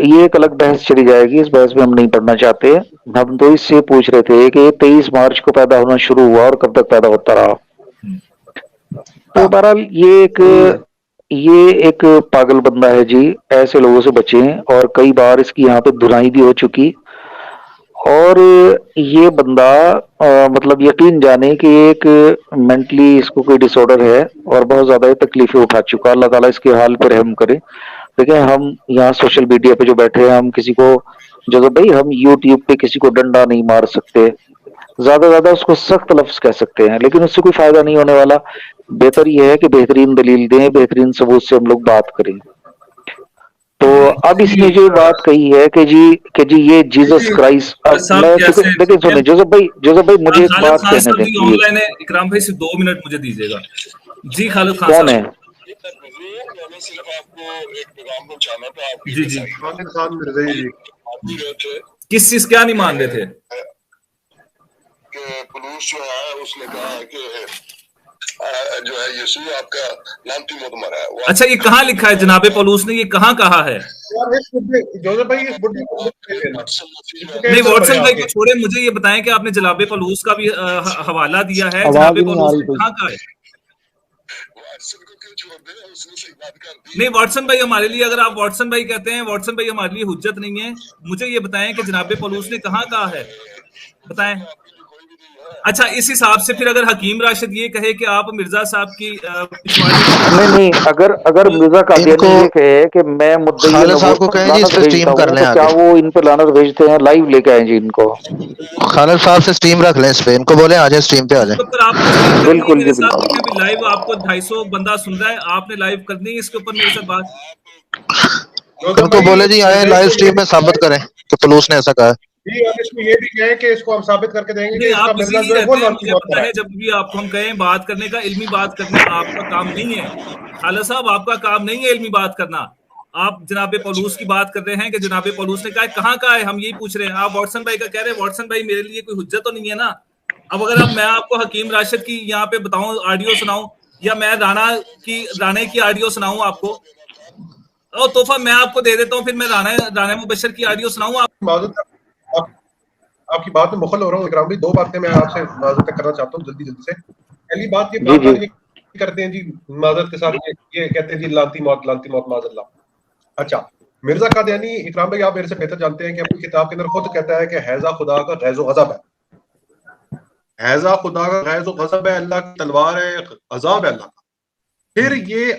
یہ ایک الگ بحث چلی جائے گی, اس بحث میں ہم نہیں پڑھنا چاہتے. ہم تو اس سے پوچھ رہے تھے کہ 23 مارچ کو پیدا ہونا شروع ہوا اور کب تک پیدا ہوتا رہا. تو بہرحال یہ ایک پاگل بندہ ہے جی, ایسے لوگوں سے بچیں. اور کئی بار اس کی یہاں پہ دھنائی بھی ہو چکی, اور یہ بندہ مطلب یقین جانے کہ ایک مینٹلی اس کو کوئی ڈس آرڈر ہے اور بہت زیادہ تکلیفیں اٹھا چکا. اللہ تعالیٰ اس کے حال پر رحم کرے. دیکھیں ہم یہاں سوشل میڈیا پہ جو بیٹھے ہیں, ہم کسی کو جو بھائی ہم یوٹیوب پہ کسی کو ڈنڈا نہیں مار سکتے, زیادہ زیادہ اس کو سخت لفظ کہہ سکتے ہیں, لیکن اس سے کوئی فائدہ نہیں ہونے والا. بہتر یہ ہے کہ بہترین دلیل دیں, بہترین ثبوت سے ہم لوگ بات کریں. تو اب اس نے جو بات کہی ہے کہ جی یہ جیزس کرائسٹ, اب میں دیکھیں سنیں جوزف بھائی مجھے ایک بات کہنے دیں. آن لائن ہے اکرام بھائی, صرف 2 منٹ مجھے دیجیے گا. جی خالد خان کون ہے؟ میں نے صرف آپ کو ایک پیغام پہنچانا تھا. آپ جی خالد خان مرزائی جی کس چیز کیا نہیں مان رہے تھے کہ پولیس جو ہے اس نے کہا ہے کہ جو ہے یسوع آپ کا لعنتی مدمر ہے. اچھا یہ کہاں لکھا ہے جناب پولوس نے, یہ کہاں کہا ہے؟ نہیں واٹسن بھائی کو چھوڑے, مجھے یہ بتائیں کہ آپ نے جناب پولوس کا بھی حوالہ دیا ہے, جناب پولوس نے کہاں کہا ہے؟ نہیں واٹسن بھائی ہمارے لیے, اگر آپ واٹسن بھائی کہتے ہیں, واٹسن بھائی ہمارے لیے حجت نہیں ہے. مجھے یہ بتائیں کہ جناب پولوس نے کہاں کہا ہے, بتائیں. اچھا اس حساب سے پھر اگر حکیم راشد یہ کہے کہ آپ مرزا صاحب کی نہیں اگر مرزا قادیانی یہ کہے کہ میں مدعی نبوت پر لعنت بھیجتا ہوں, تو کیا وہ ان پہ لعنت بھیجتے ہیں؟ لائیو لے کے آئیں جی ان کو. خالد صاحب سے سٹریم رکھ لیں, اس پہ ان کو بولیں آ جائیں سٹریم پہ آ جائیں. بالکل جی بالکل. ابھی لائیو آپ کو 250 بندہ سن رہا ہے, آپ نے لائیو کرنی ہے اس کے اوپر میرے ساتھ بات. ان کو بولے جی آئے لائیو سٹریم میں ثابت کریں کہ پولوس نے ایسا کہا. اس کو یہ بھی کہیں کہ اس کو ہم ثابت کر کے دیں گے کہ آپ بزی نہیں رہتے ہیں, مجھے پتا ہے جب بھی آپ کو ہم کہیں بات کرنے کا, علمی بات کرنا آپ کا کام نہیں ہے. خالد صاحب آپ کا کام نہیں ہے علمی بات کرنا. آپ جناب پولوس کی بات کر رہے ہیں کہ جناب پولوس نے کہا کہاں کہا ہے, ہم یہی پوچھ رہے ہیں. آپ واٹسن بھائی کا کہہ رہے ہیں, واٹسن بھائی میرے لیے کوئی حجت تو نہیں ہے نا. اب اگر میں آپ کو حکیم راشد کی یہاں پہ بتاؤں, آڈیو سناؤں, یا میں رانا کی آڈیو سناؤں آپ کو, اور تحفہ میں آپ کو دے دیتا ہوں, پھر میں رانا مبشر کی آڈیو سناؤں. آپ کی بات میں مخل ہو رہا ہوں اکرام بھائی. 2 باتیں میں آپ سے معذرت کرنا چاہتا ہوں جلدی سے. پہلی بات یہ کرتے ہیں جی معذرت کے ساتھ, یہ کہتے ہیں جی لعنتی موت معاذ اللہ. اچھا مرزا قادیانی, اکرام بھائی آپ میرے سے بہتر جانتے ہیں کہ اپنی کتاب کے اندر خود کہتا ہے کہ حیضہ خدا کا غیظ و غضب ہے. حیضہ خدا کا غیظ و غضب ہے, اللہ کی تلوار ہے, عذاب ہے اللہ کا. پھر یہ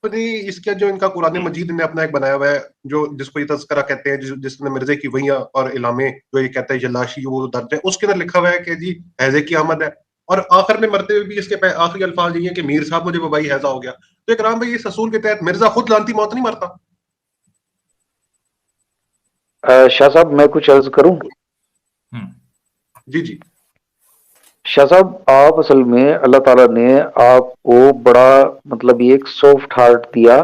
اپنی اس کا جو ان کا قرآن مجید نے اپنا ایک بنایا ہوا ہے, جو جس کو یہ تذکرہ کہتے ہیں, جس میں مرزے کی وحیاں اور علامے جو یہ کہتا ہے جلاشی وہ درج ہے, اس کے اندر لکھا ہوا ہے کہ جی حیضے کی آمد ہے. اور آخر میں مرتے ہوئے بھی اس کے آخری الفاظ یہ ہیں کہ میر صاحب مجھے وبائی حیضہ ہو گیا. تو اکرام بھائی اس اصول کے تحت مرزا خود لعنتی موت نہیں مرتا؟ شاہ صاحب میں کچھ عرض کروں؟ جی شاہ صاحب آپ اصل میں اللہ تعالیٰ نے آپ کو بڑا مطلب ایک سافٹ ہارٹ دیا,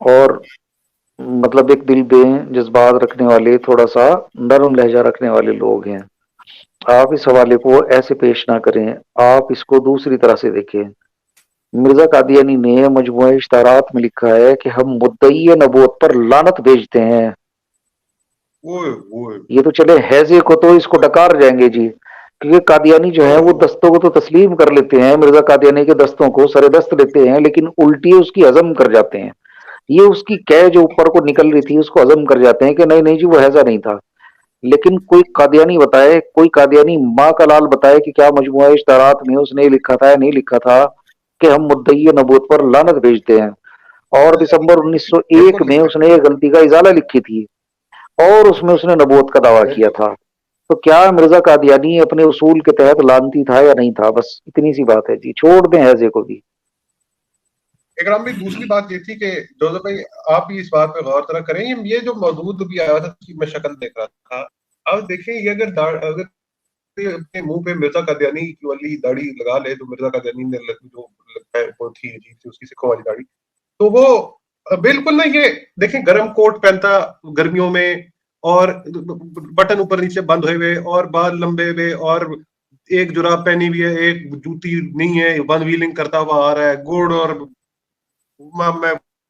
اور مطلب ایک دل بے جذبات رکھنے والے, تھوڑا سا نرم لہجہ رکھنے والے لوگ ہیں. آپ اس حوالے کو ایسے پیش نہ کریں, آپ اس کو دوسری طرح سے دیکھیں. مرزا قادیانی نے مجموعہ اشتہارات میں لکھا ہے کہ ہم مدعی نبوت پر لعنت بھیجتے ہیں. یہ تو چلے حیضے کو تو اس کو ڈکار جائیں گے جی, کیونکہ قادیانی جو ہے وہ دستوں کو تو تسلیم کر لیتے ہیں, مرزا قادیانی کے دستوں کو سر دست لیتے ہیں, لیکن الٹی اس کی ہضم کر جاتے ہیں. یہ اس کی قے جو اوپر کو نکل رہی تھی اس کو ہضم کر جاتے ہیں کہ نہیں جی وہ حیضہ نہیں تھا. لیکن کوئی قادیانی بتائے, کوئی قادیانی ماں کا لال بتائے کہ کیا مجموعہ اشتہارات میں اس نے لکھا تھا یا نہیں لکھا تھا کہ ہم مدعی نبوت پر لعنت بھیجتے ہیں. اور دسمبر 1901 میں اس نے یہ غلطی کا ازالہ لکھی تھی, اور اس میں اس نے نبوت کا دعویٰ کیا تھا. تو کیا مرزا قادیانی اپنے اصول کے تحت لعنتی تھا یا نہیں تھا؟ بس اتنی سی بات ہے جی, چھوڑ دیں حیضے کو بھی. اکرام بھائی دوسری بات یہ تھی کہ جوزف بھائی آپ بھی اس بات پہ غور طرح کریں, یہ جو موجود بھی آیا تھا میں شکل دیکھ رہا تھا. اب دیکھیں یہ اگر اپنے منہ پہ مرزا قادیانی کی والی داڑھی لگا لے, تو مرزا قادیانی نے جو تھی اس کی سکھوں والی داڑھی, تو وہ بالکل نا, یہ دیکھیں گرم کوٹ پہنتا گرمیوں میں, اور بٹن اوپر نیچے بند ہوئے ہوئے, اور بال لمبے ہوئے, اور ایک جراب پہنی ہوئی ہے, ایک جوتی نہیں ہے, ون ویلنگ کرتا ہوا آ رہا ہے, گوڑ اور میں